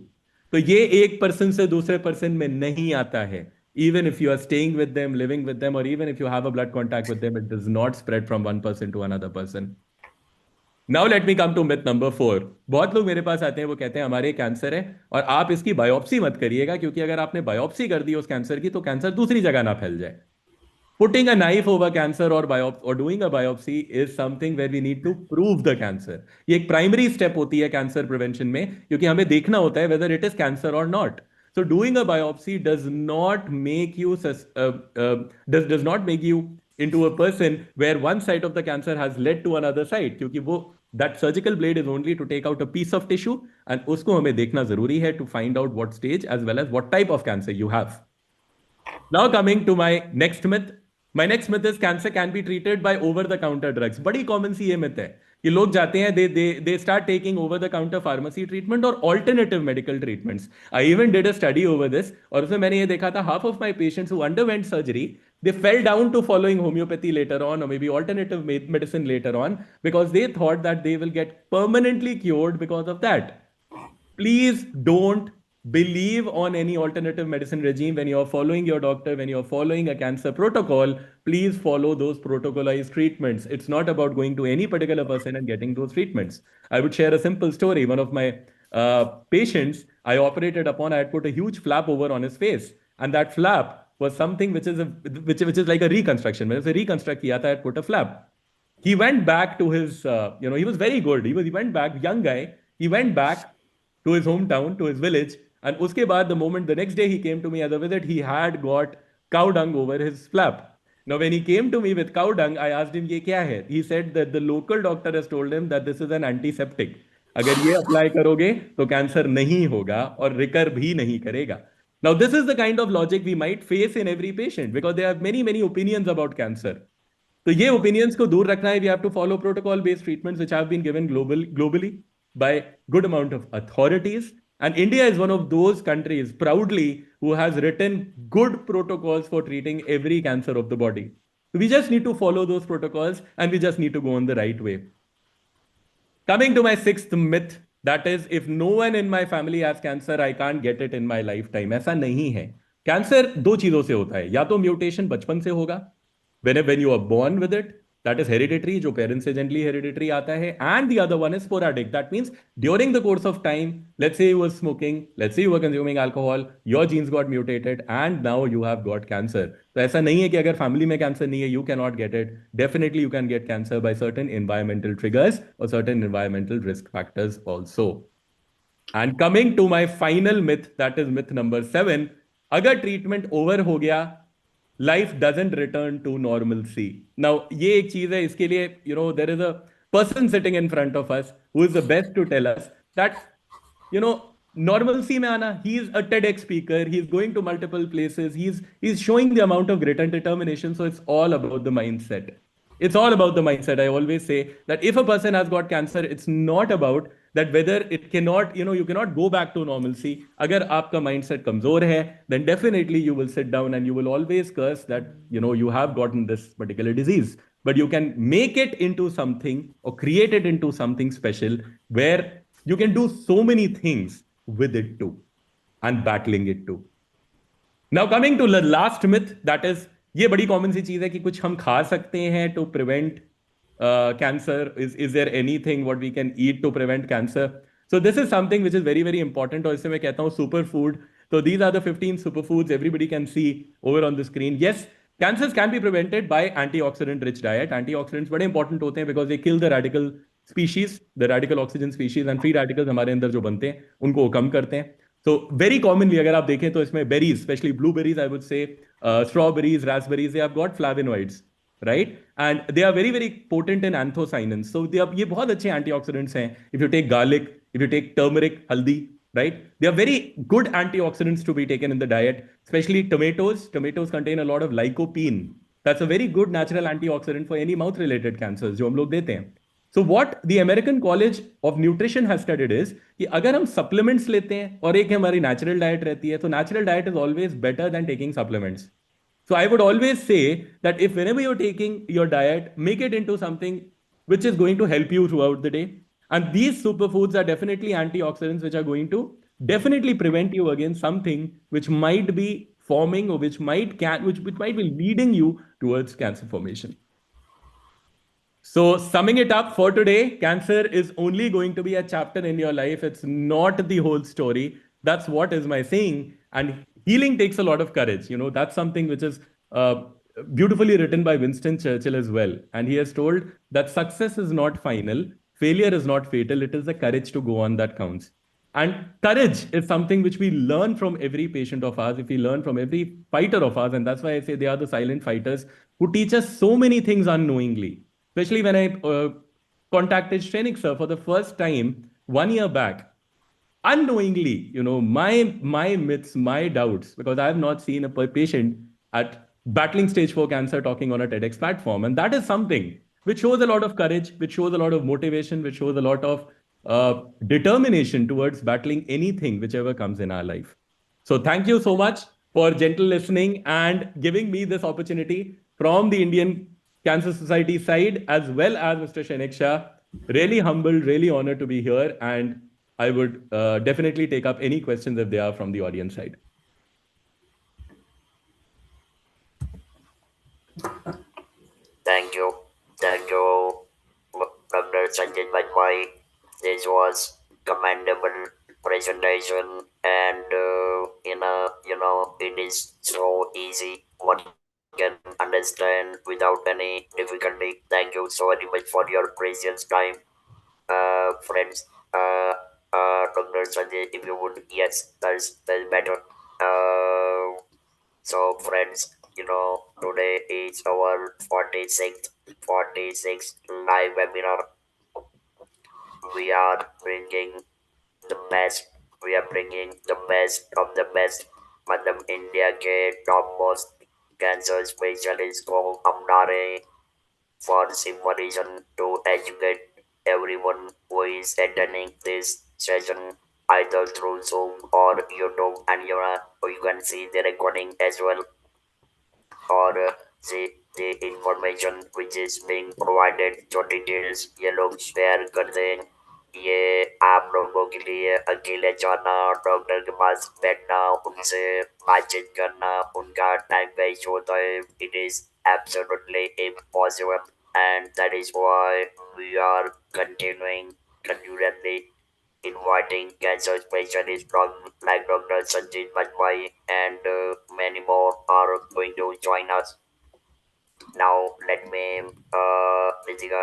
तो ये एक person से दूसरे person में नहीं आता है. even if you are staying with them, living with them, or even if you have a blood contact with them, it does not spread from one person to another person. Now let me come to myth number 4. बहुत लोग मेरे पास आते हैं, वो कहते हैं हमारे cancer है और आप इसकी बायोप्सी मत करिएगा, क्योंकि अगर आपने बायोप्सी कर दी उस कैंसर की तो कैंसर दूसरी जगह ना फैल जाए. Putting a knife over cancer or doing a biopsy is something where we need to prove the cancer. ये एक प्राइमरी स्टेप होती है कैंसर प्रिवेंशन में, क्योंकि हमें देखना होता है whether it is cancer or not. So doing a biopsy does not make you does not make you into a person where one side of the cancer has led to another side, क्योंकि वो that surgical blade is only to take out a piece of tissue and उसको हमें देखना जरूरी है to find out what stage as well as what type of cancer you have. Now coming to my next myth. My next myth is cancer can be treated by over the counter drugs. बड़ी common सी ये myth है कि लोग जाते हैं, they start taking over the counter pharmacy treatment or alternative medical treatments. I even did a study over this और उसमें मैंने ये देखा था half of my patients who underwent surgery, they fell down to following homeopathy later on or maybe alternative medicine later on because they thought that they will get permanently cured because of that. Please don't believe on any alternative medicine regime when you're following your doctor, when you're following a cancer protocol. Please follow those protocolized treatments. It's not about going to any particular person and getting those treatments. I would share a simple story. One of my patients I operated upon, I had put a huge flap over on his face, and that flap was something which is which is like a reconstruction. When it's a reconstruct kiya tha, I had put a flap. He went back to his he was very good. He went back, young guy. He went back to his hometown, to his village. And uske baad, the moment the next day he came to me as a visit, he had got cow dung over his flap. Now, when he came to me with cow dung, I asked him, ye kya hai? He said that the local doctor has told him that this is an antiseptic. अगर ये apply करोगे तो cancer नहीं होगा और recur भी नहीं करेगा. Now, this is the kind of logic we might face in every patient because they have many opinions about cancer. तो ये opinions को दूर रखना है. We have to follow protocol-based treatments which have been given globally by good amount of authorities. And India is one of those countries proudly who has written good protocols for treating every cancer of the body. We just need to follow those protocols and we just need to go on the right way. Coming to my sixth myth, that is, if no one in my family has cancer, I can't get it in my lifetime. ऐसा नहीं है. Cancer दो चीजों से होता है, या तो म्यूटेशन बचपन से होगा, when you are born with it, that is hereditary, जो parents से gently hereditary आता है, and the other one is sporadic. That means during the course of time, let's say you were smoking, let's say you were consuming alcohol, your genes got mutated, and now you have got cancer. तो ऐसा नहीं है कि अगर family में cancer नहीं है, you cannot get it. Definitely you can get cancer by certain environmental triggers or certain environmental risk factors also. And coming to my final myth, that is myth number 7, अगर treatment over हो गया, life doesn't return to normalcy. Now, ये एक चीज है, इसके लिए, there is a person sitting in front of us who is the best to tell us that, normalcy में आना, he is a TEDx speaker, he is going to multiple places, he's showing the amount of grit and determination, so it's all about the mindset. It's all about the mindset. I always say that if a person has got cancer, it's not about that whether it cannot, you cannot go back to normalcy. Agar aapka mindset kamzor hai, then definitely you will sit down and you will always curse that, you have gotten this particular disease. But you can make it into something or create it into something special where you can do so many things with it too and battling it too. Now coming to the last myth, that is, ये बड़ी common सी चीज है कि कुछ हम खा सकते हैं to prevent cancer. Is there anything what we can eat to prevent cancer? So this is something which is very important. और इससे मैं कहता हूँ सुपर फूड. तो these are the 15 super foods everybody can see over on the screen. Yes, cancers can be prevented by antioxidant rich diet. Antioxidants बड़े important होते हैं because they kill the radical species, the radical oxygen species, and free radicals हमारे अंदर जो बनते हैं उनको वो कम करते हैं. So very commonly अगर आप देखें तो इसमें berries, especially blueberries, I would say, strawberries, raspberries, they have got flavonoids, right? And they are very potent in anthocyanins. So ये बहुत अच्छे antioxidants हैं. If you take garlic, if you take turmeric, haldi, right? They are very good antioxidants to be taken in the diet, especially tomatoes. Tomatoes contain a lot of lycopene. That's a very good natural antioxidant for any mouth-related cancers जो हम लोग देते हैं. So what the American College of Nutrition has studied is कि अगर हम supplements लेते हैं और एक हमारी natural diet रहती है, तो natural diet is always better than taking supplements. So I would always say that if whenever you're taking your diet, make it into something which is going to help you throughout the day. And these superfoods are definitely antioxidants which are going to definitely prevent you against something which might be forming or which might be leading you towards cancer formation. So, summing it up for today, cancer is only going to be a chapter in your life. It's not the whole story. That's what is my saying. And healing takes a lot of courage. That's something which is beautifully written by Winston Churchill as well. And he has told that success is not final, failure is not fatal. It is the courage to go on that counts. And courage is something which we learn from every patient of ours, if we learn from every fighter of ours. And that's why I say they are the silent fighters who teach us so many things unknowingly. Especially when I contacted Shrenik sir for the first time 1 year back, unknowingly, my myths, my doubts, because I have not seen a patient at battling stage 4 cancer talking on a TEDx platform. And that is something which shows a lot of courage, which shows a lot of motivation, which shows a lot of determination towards battling anything, whichever comes in our life. So thank you so much for gentle listening and giving me this opportunity from the Indian Cancer Society side, as well as Mr. Shrenik Shah. Really humbled, really honored to be here. And I would definitely take up any questions if they are from the audience side. Thank you. Thank you, Dr. Sanjay Bajpai. This was commendable presentation and it is so easy. One can understand without any difficulty. Thank you so very much for your precious time. Friends, Dr. Sanjay, if you would, yes, that's better. Uh, so, friends, today is our 46th live webinar. We are bringing the best. We are bringing the best of the best. मतलब India के top most cancer specialist को हमने for simple reason to educate everyone who is attending this session either through Zoom or YouTube, and you can see the recording as well, or the information which is being provided जो details ये लोग share कर दें। ये आप लोगों के लिए अकेले जाना, डॉक्टर के पास बैठना, उनसे बातचीत करना, उनका टाइम वेस्ट होता है। It is absolutely impossible, and that is why we are continually inviting cancer specialists from like Dr. Sanjit Bajpai, and many more are going to join us. Now let me Ritika,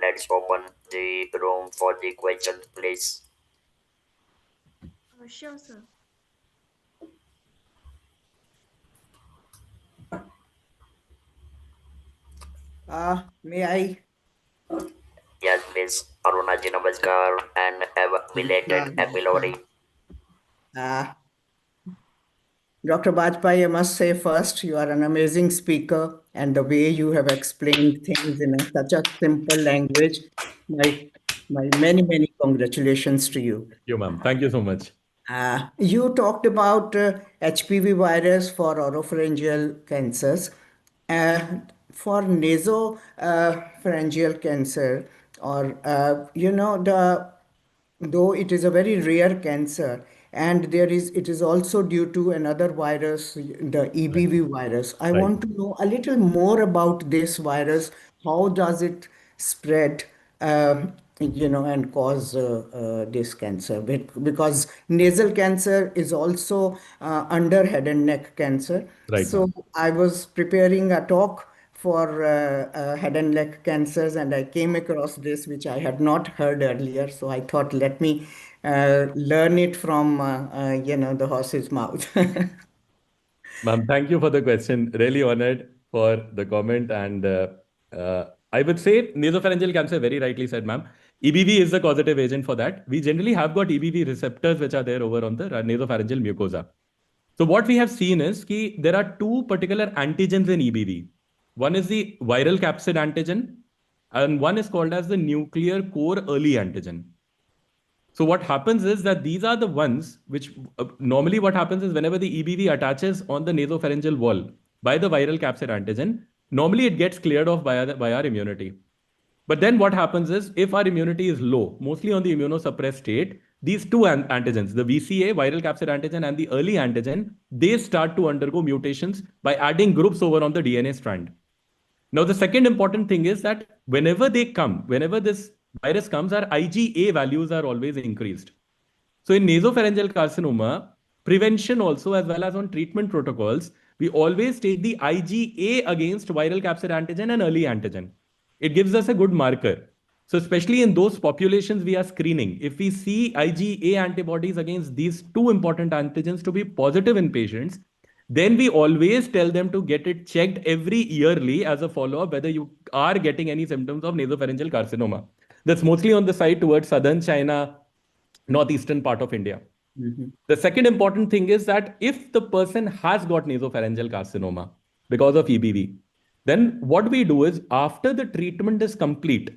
let's open the room for the questions, please. Sure, sir. May I? Yes, please. Aruna ji namaskar and have a belated happy Lodi. Uh, Dr. Bajpai, I must say first, you are an amazing speaker, and the way you have explained things in such a simple language, my, my many congratulations to you. Thank you, ma'am. Thank you so much. You talked about HPV virus for oropharyngeal cancers. For nasopharyngeal cancer, or though it is a very rare cancer, and it is also due to another virus, the Right. EBV virus. I Right. want to know a little more about this virus. How does it spread? And cause this cancer. Because nasal cancer is also under head and neck cancer. Right, So ma'am. I was preparing a talk for head and neck cancers, and I came across this, which I had not heard earlier. So I thought, let me learn it from the horse's mouth. Ma'am, thank you for the question. Really honored for the comment. And I would say nasopharyngeal cancer, very rightly said, ma'am. EBV is the causative agent for that. We generally have got EBV receptors which are there over on the nasopharyngeal mucosa. So what we have seen is that there are two particular antigens in EBV. One is the viral capsid antigen, and one is called as the nuclear core early antigen. So what happens is that these are the ones which normally what happens is whenever the EBV attaches on the nasopharyngeal wall by the viral capsid antigen, normally it gets cleared off by our immunity. But then what happens is if our immunity is low, mostly on the immunosuppressed state, these two antigens, the VCA, viral capsid antigen, and the early antigen, they start to undergo mutations by adding groups over on the DNA strand. Now, the second important thing is that whenever this virus comes, our IgA values are always increased. So in nasopharyngeal carcinoma, prevention also as well as on treatment protocols, we always take the IgA against viral capsid antigen and early antigen. It gives us a good marker. So especially in those populations we are screening, if we see IgA antibodies against these two important antigens to be positive in patients, then we always tell them to get it checked every yearly as a follow-up whether you are getting any symptoms of nasopharyngeal carcinoma. That's mostly on the side towards southern China, northeastern part of India. Mhm. The second important thing is that if the person has got nasopharyngeal carcinoma because of EBV, then what we do is after the treatment is complete,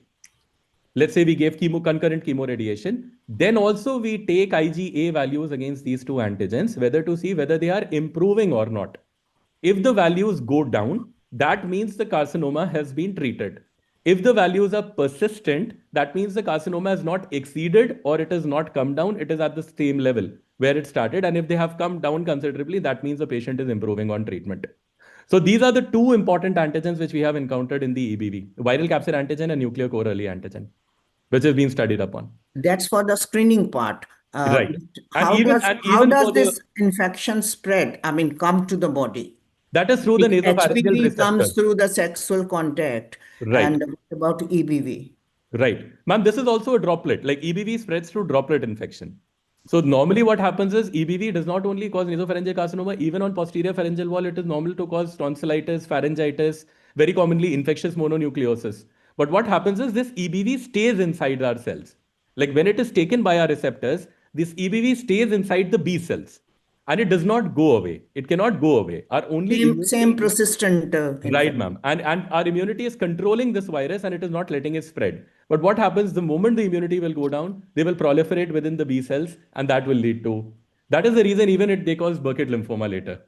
let's say we gave concurrent chemoradiation, then also we take IgA values against these two antigens, whether to see whether they are improving or not. If the values go down, that means the carcinoma has been treated. If the values are persistent, that means the carcinoma has not exceeded or it has not come down, it is at the same level where it started. And if they have come down considerably, that means the patient is improving on treatment. So these are the two important antigens which we have encountered in the EBV, viral capsid antigen and nuclear core early antigen, which has been studied upon. That's for the screening part. Right. And How does how even does for the this infection spread? I mean, come to the body? that is through the Like nasopharyngeal HPV comes receptors. through the sexual contact, Right. and what about EBV? Right. Ma'am, this is also a droplet. Like EBV spreads through droplet infection. So normally what happens is EBV does not only cause nasopharyngeal carcinoma, even on posterior pharyngeal wall, it is normal to cause tonsillitis, pharyngitis, very commonly infectious mononucleosis. But what happens is this EBV stays inside our cells. Like when it is taken by our receptors, this EBV stays inside the B cells and it does not go away. It cannot go away. Our only Same immunity. persistent Right, infection. ma'am. And our immunity is controlling this virus and it is not letting it spread. But what happens the moment the immunity will go down, they will proliferate within the B cells and that will lead to. That is the reason even they cause Burkitt lymphoma later.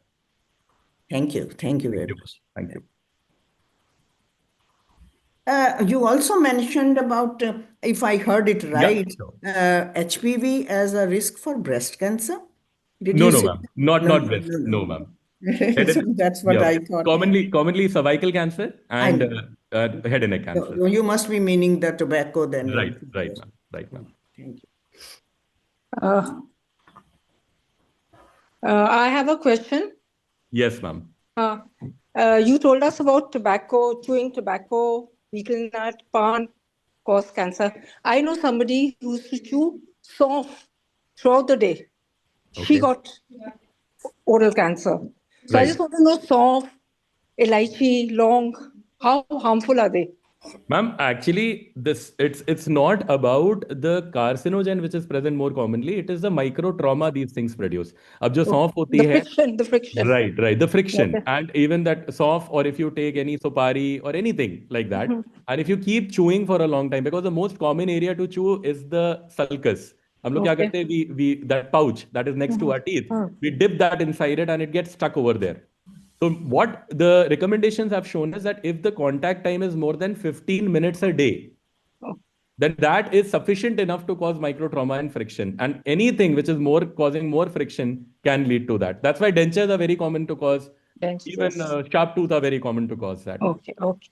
Thank you. Thank you Thank very you. much. Thank you. You also mentioned about, if I heard it Yeah, right, sure. HPV as a risk for breast cancer. Did No, you no, say? ma'am. Not No, not no, breast. no, No, no. ma'am. Head No. So and that's what yeah. I thought. Commonly cervical cancer I and know. head and neck cancer. You must be meaning the tobacco then. Right, ma'am. Right, ma'am. Thank you. Uh, I have a question. Yes, ma'am. Uh, you told us about tobacco, chewing tobacco, betel nut, pan cause cancer. I know somebody who used to chew soft throughout the day. She Okay. got oral cancer. So I Right. just want to know soft, elaichi, long, how harmful are they? Ma'am, actually, this it's not about the carcinogen which is present more commonly. It is the micro trauma these things produce. अब जो Okay. सौंफ होती है, The friction. right, the friction, Okay. and even that soft, or if you take any sopari or anything like that, and if you keep chewing for a long time, because the most common area to chew is the sulcus. हम लोग क्या Okay. करते हैं? We that pouch that is next to our teeth, we dip that inside it and it gets stuck over there. So what the recommendations have shown is that if the contact time is more than 15 minutes a day, Oh, then that is sufficient enough to cause micro trauma and friction. And anything which is more causing more friction can lead to that. That's why dentures are very common to cause. Even dentures. sharp tooth are very common to cause that. Okay. Okay.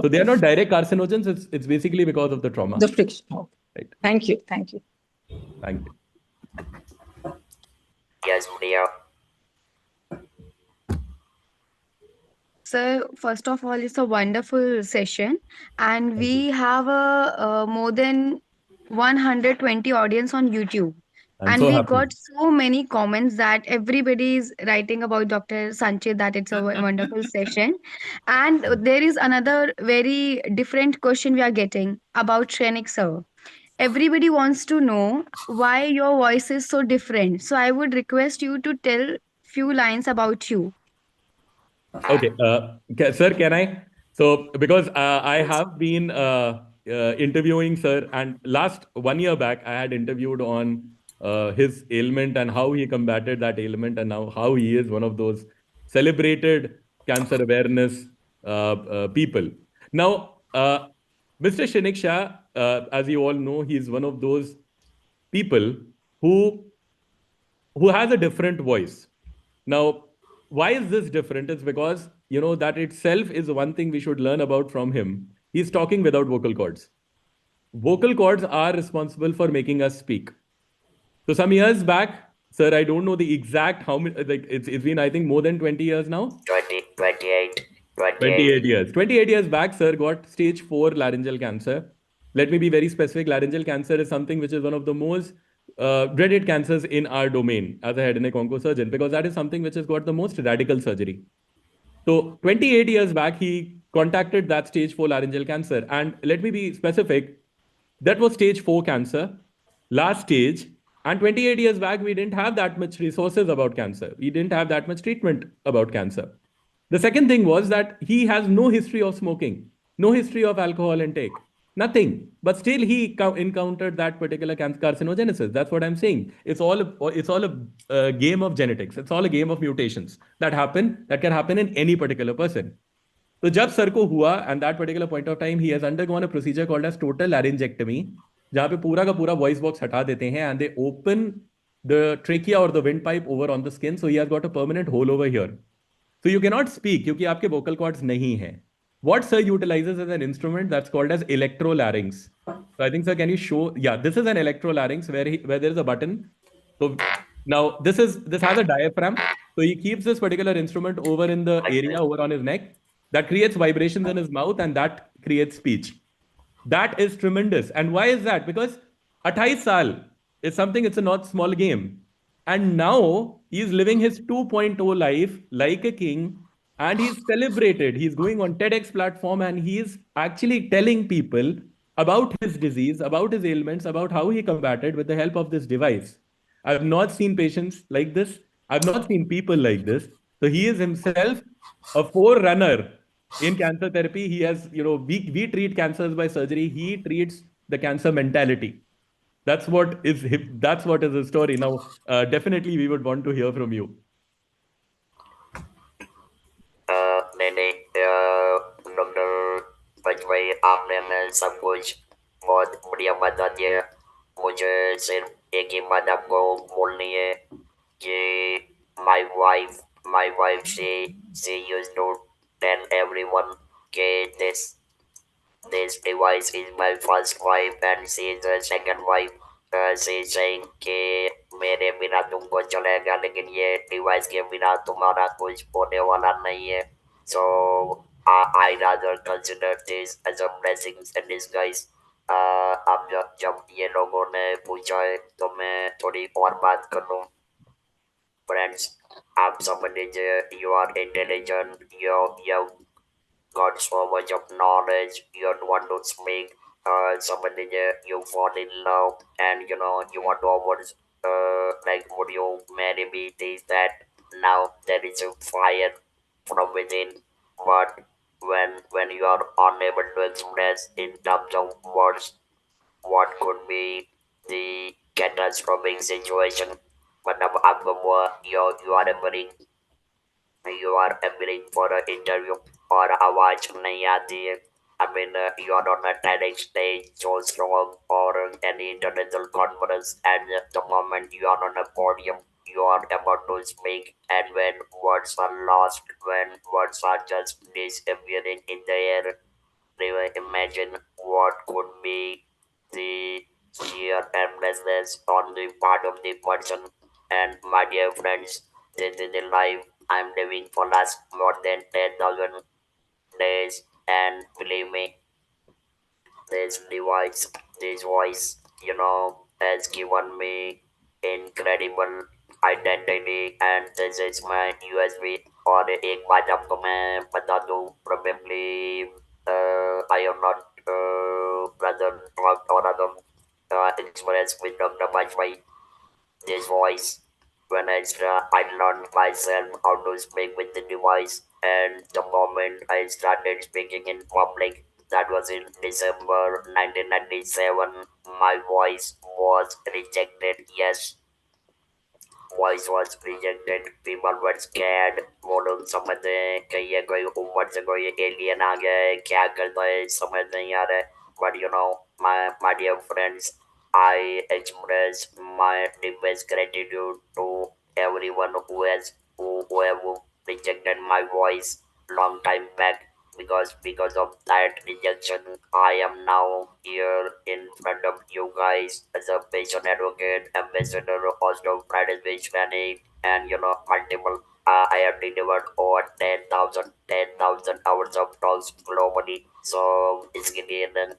So they are Okay. not direct carcinogens. It's basically because of the trauma. The friction. Okay. Right. Thank you. Thank you. Thank you. Yes, Maria. So, first of all, it's a wonderful session, and Thank you. we have more than 120 audience on YouTube. I'm And so we happy. got so many comments that everybody is writing about Dr. Sanchit that it's a wonderful session. And there is another very different question we are getting about Shrenik sir. Everybody wants to know why your voice is so different. So I would request you to tell few lines about you. Okay, sir, can I? So, because I have been interviewing sir, and last 1 year back, I had interviewed on his ailment and how he combated that ailment, and now how he is one of those celebrated cancer awareness people. Now, Mr. Shrenik Shah, as you all know, he is one of those people who has a different voice. Now, why is this different? It's because, that itself is one thing we should learn about from him. He's talking without vocal cords. Vocal cords are responsible for making us speak. So some years back, sir, I don't know the exact how many, like it's been, I think, more than 20 years now. 20, 28, 28 28. years. 28 years back, sir got stage 4 laryngeal cancer. Let me be very specific. Laryngeal cancer is something which is one of the most dreaded cancers in our domain as a head and neck oncosurgeon, because that is something which has got the most radical surgery. So 28 years back, he contacted that stage 4 laryngeal cancer. And let me be specific, that was stage 4 cancer, last stage. And 28 years back, we didn't have that much resources about cancer. We didn't have that much treatment about cancer. The second thing was that he has no history of smoking, no history of alcohol intake, nothing. But still, he encountered that particular carcinogenesis. That's what I'm saying. It's all a game of genetics. It's all a game of mutations that can happen in any particular person. तो जब sir को हुआ and that particular point of time he has undergone a procedure called as total laryngectomy, जहां पे पूरा का पूरा voice box हटा देते हैं and they open the trachea और the windpipe over on the skin, so he has got a permanent hole over here. So you cannot speak क्योंकि आपके vocal cords नहीं हैं. What sir utilizes as an instrument that's called as electrolarynx. So I think sir, can you show? Yeah, this is an electrolarynx where there is a button. So now this has a diaphragm. So he keeps this particular instrument over in the Like area this. over on his neck that creates vibrations in his mouth and that creates speech. That is tremendous. And why is that? Because 28 saal is something, it's a not small game. And now he's living his 2.0 life like a king and he's celebrated. He's going on TEDx platform and he's actually telling people about his disease, about his ailments, about how he combated with the help of this device. I've not seen patients like this. I've not seen people like this. So he is himself a forerunner in cancer therapy. He has, we treat cancers by surgery. He treats the cancer mentality. That's what is the story. Now, definitely we would want to hear from you. नहीं नहीं doctor भाई आपने मैं सब कुछ बहुत बढ़िया बता दिया. मुझे सिर्फ एक ही बात आपको बोलनी है कि my wife she used to tell everyone that this device is my first wife and she is the second wife. She is saying कि मेरे बिना तुमको चलेगा लेकिन ये डिवाइस के बिना तुम्हारा कुछ होने वाला नहीं है. So I rather consider this as a blessing in disguise. अब जब ये लोगों ने पूछा है तो मैं थोड़ी और बात कर लूँ. Friends, I'm somebody you are intelligent, you got so much of knowledge, you don't want to speak. Somebody you fall in love and you want to always like would you marry me, this that. Now there is a fire from within, but when you are unable to express in terms of words what could be the catastrophic situation. But you are appearing for an interview or आवाज नहीं आती है. I mean, you are on a TEDx stage so strong or any international conference, and the moment you are on a podium, you are about to speak, and when words are lost, when words are just disappearing in the air, imagine what could be the sheer endlessness on the part of the person. And my dear friends, this is the life I'm living for last more than 10,000 days, and believe me, this device, this voice, has given me incredible identity, and this is my USB. और एक बात आपको मैं बता दूँ, probably I am not rather talked or rather expressed with Dr. Bajpai this voice. When I learned myself how to speak with the device, and the moment I started speaking in public, that was in December 1997, my voice was rejected. Yes, voice was rejected. People were scared. वो लोग समझते हैं कि ये कोई ऊपर से कोई एलियन आ गया है, क्या करता है समझ नहीं आ रहा है. But my dear friends, I express my deepest gratitude to everyone who have rejected my voice long time back, because of that rejection I am now here in front of you guys as a patient advocate, ambassador, host of Fridays with Shrenik, and multiple. I have delivered over 10,000 hours of talks globally. So it's given,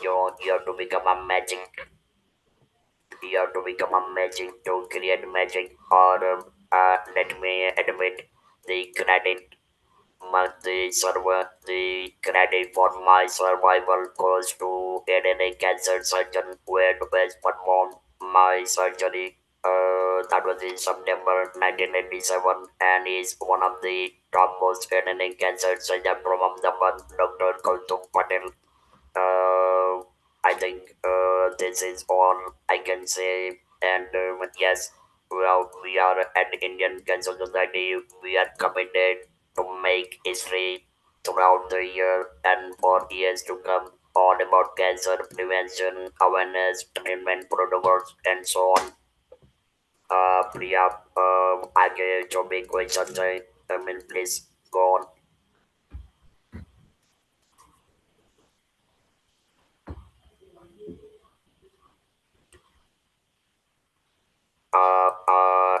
you have to become a magic. You have to become a magic to create magic, or let me admit, the credit the credit for my survival goes to a cancer surgeon who had performed my surgery. That was in September 1987, and is one of the topmost cancer surgeon from Ahmedabad, Dr. Kautum Patel. I think this is all I can say. And yes, we are at Indian Cancer Society. We are committed to make history throughout the year and for years to come, all about cancer prevention, awareness, treatment protocols, and so on. Priya, I get your big questions. I mean, please go on.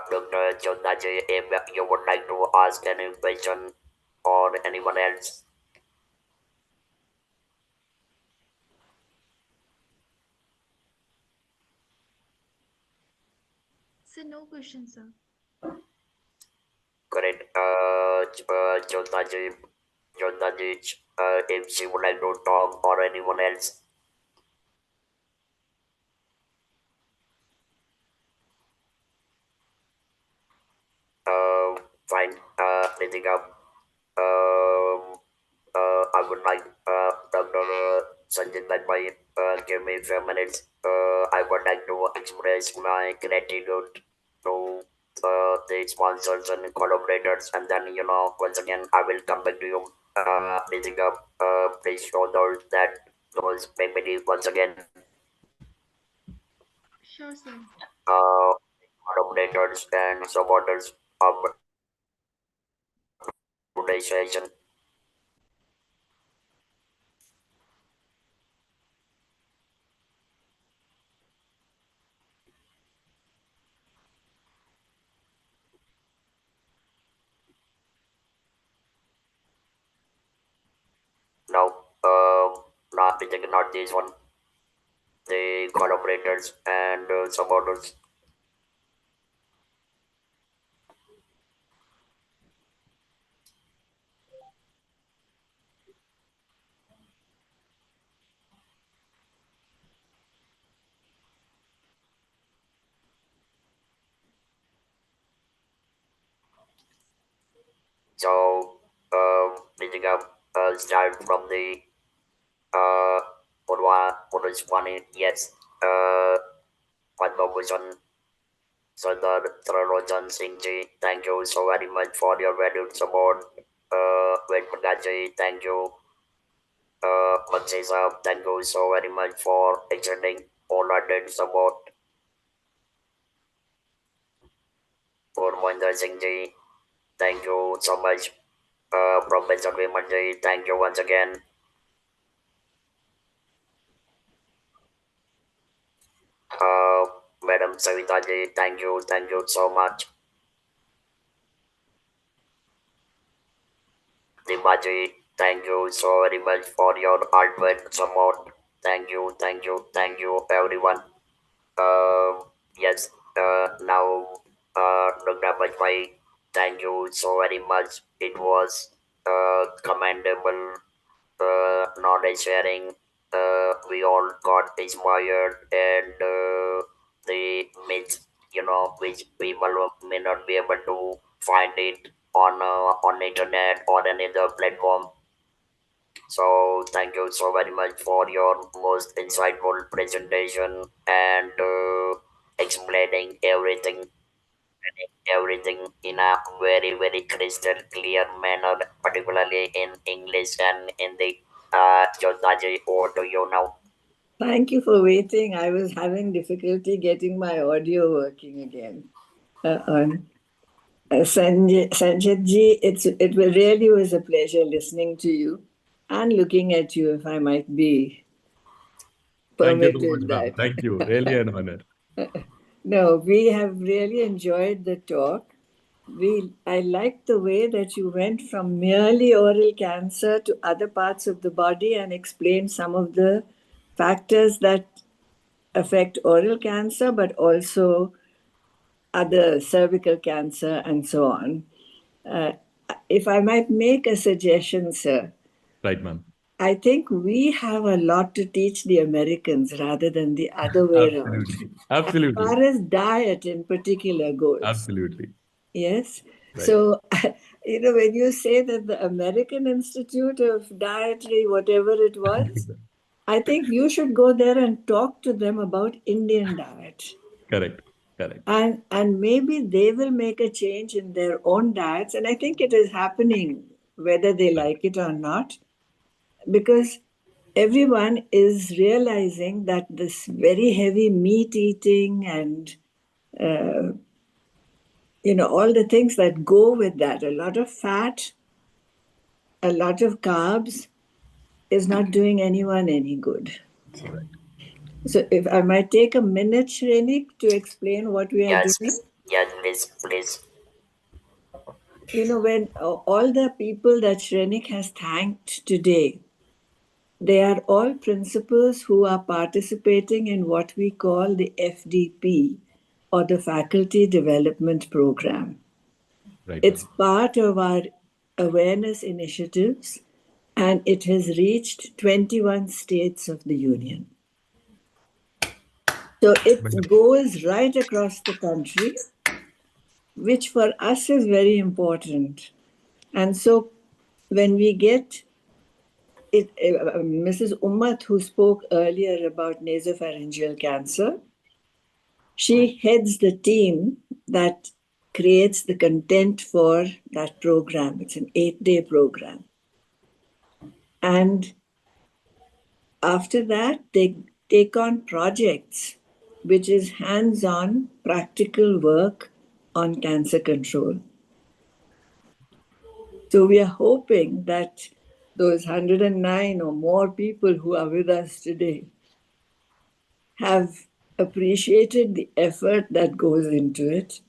Dr. Chodaji, if you would like to ask any question or anyone else. Sir, no question, sir. Correct. Chodaji, if she would like to talk or anyone else. Fine. Ritika, I would like Dr. Sanjay Bhai, give me a few minutes. I would like to express my gratitude to the sponsors and collaborators, and then once again I will come back to you. Ritika, please show those PPT once again. Sure, sir. Uh, Collaborators and supporters of today's session. Now, not this one. The collaborators and supporters. So, picking up, start from the uh, Purvashwani, yes, Padma Bhushan, Sardar Trarojan Singh ji, thank you so very much for your valued support. Ved Prakash ji, thank you. Mansai Saab, thank you so very much for extending wholehearted support. For Mohinder Singh ji, thank you so much. Professor Vimal ji, thank you once again. Uh, Madam Savita ji, thank you so much. Dimaji, thank you so very much for your hard work support. Thank you, everyone. Yes, now, Dr. Bajpai, thank you so very much. It was commendable knowledge sharing. We all got inspired, and the myths, which people may not be able to find it on internet or any other platform. So thank you so very much for your most insightful presentation and explaining everything in a very very crystal clear manner, particularly in English and in the Jodaji. Over to you now. Thank you for waiting. I was having difficulty getting my audio working again. On Sanjit ji, really was a pleasure listening to you and looking at you, if I might be Thank you so much, permitted ma'am. that. Thank you. Really an honor. No, we have really enjoyed the talk. I like the way that you went from merely oral cancer to other parts of the body and explained some of the factors that affect oral cancer, but also other cervical cancer and so on. Uh, if I might make a suggestion, sir, Right, ma'am. I think we have a lot to teach the Americans rather than the other way around. Absolutely. As Absolutely. far as diet in particular goes. Absolutely. Yes. Right. So, when you say that the American Institute of Dietary, whatever it was, I think you should go there and talk to them about Indian diet. Correct. Correct. And maybe they will make a change in their own diets. And I think it is happening, whether they Right. like it or not, because everyone is realizing that this very heavy meat eating and uh, all the things that go with that, a lot of fat, a lot of carbs, is not doing anyone any good. Right. So, if I might take a minute, Shrenik, to explain what we are Yes, doing. yes, please. When all the people that Shrenik has thanked today, they are all principals who are participating in what we call the FDP, or the Faculty Development Program. Right, It's ma'am. part of our awareness initiatives, and it has reached 21 states of the Union. So Wonderful. it goes right across the country, which for us is very important. And so when we get it, Mrs. Ummat, who spoke earlier about nasopharyngeal cancer, she heads the team that creates the content for that program. It's an 8-day program. And after that, they take on projects, which is hands on practical work on cancer control. So we are hoping that those 109 or more people who are with us today have appreciated the effort that goes into it.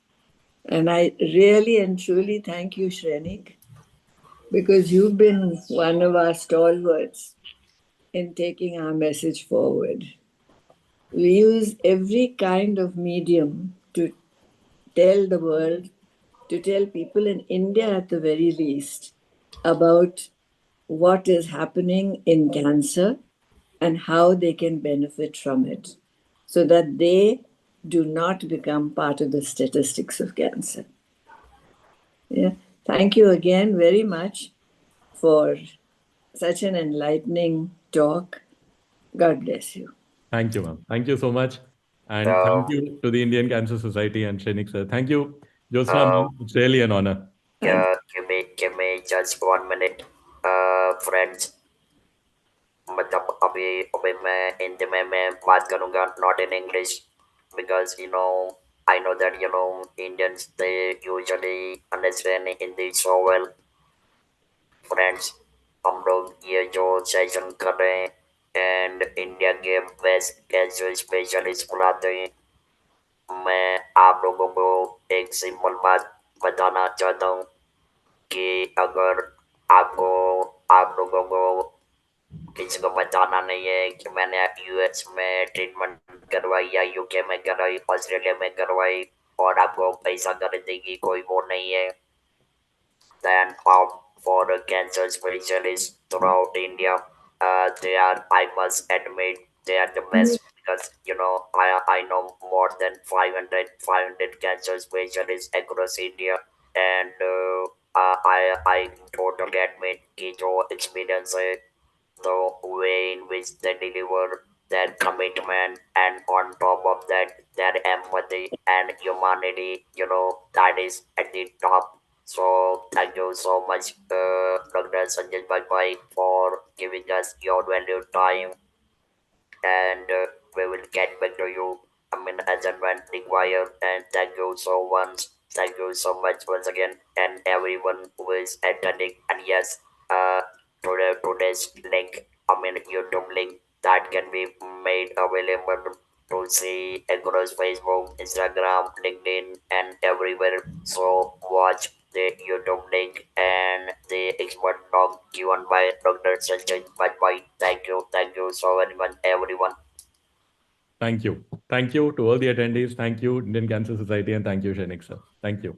And I really and truly thank you, Shrenik, because you've been one of our stalwarts in taking our message forward. We use every kind of medium to tell the world, to tell people in India at the very least, about what is happening in cancer and how they can benefit from it so that they do not become part of the statistics of cancer. Yeah. Thank you again very much for such an enlightening talk. God bless you. Thank you, ma'am. Thank you so much. And thank Uh, you to the Indian Cancer Society and Shrenik sir. Thank you, Josna uh, ma'am. It's really an honor. Thank you. give me just 1 minute, friends. मतलब अभी अभी मैं हिंदी में बात करूँगा, not in English, because I know that Indians they usually understand Hindi so well. Friends, हम लोग ये जो सेशन कर रहे हैं एंड इंडिया के बेस्ट कैजुअल स्पेशलिस्ट बुलाते हैं, मैं आप लोगों को एक सिंपल बात बताना चाहता हूँ कि अगर आपको आप लोगों को किसी को बताना नहीं है कि मैंने यूएस में ट्रीटमेंट करवाई या यूके में करवाई, ऑस्ट्रेलिया में करवाई और आपको पैसा खरीदने की कोई वो नहीं है, then for the cancer specialists throughout India, they are, I must admit, they are the best because I know more than 500 cancer specialists across India, and I totally admit कि जो experience है, the way in which they deliver their commitment, and on top of that their empathy and humanity, that is at the top. So thank you so much, Dr. Sanjay Bhai, for giving us your valued time. and we will get back to you. I mean, as and when required. And thank you so much. Thank you so much once again, and everyone who is attending. And yes, today's link, I mean YouTube link that can be made available to see across Facebook, Instagram, LinkedIn, and everywhere. So watch the YouTube link and the expert talk given by Dr. Sanjay. Bye bye. Thank you so very much, everyone. Thank you. Thank you to all the attendees. Thank you, Indian Cancer Society, and thank you, Shrenik sir. Thank you.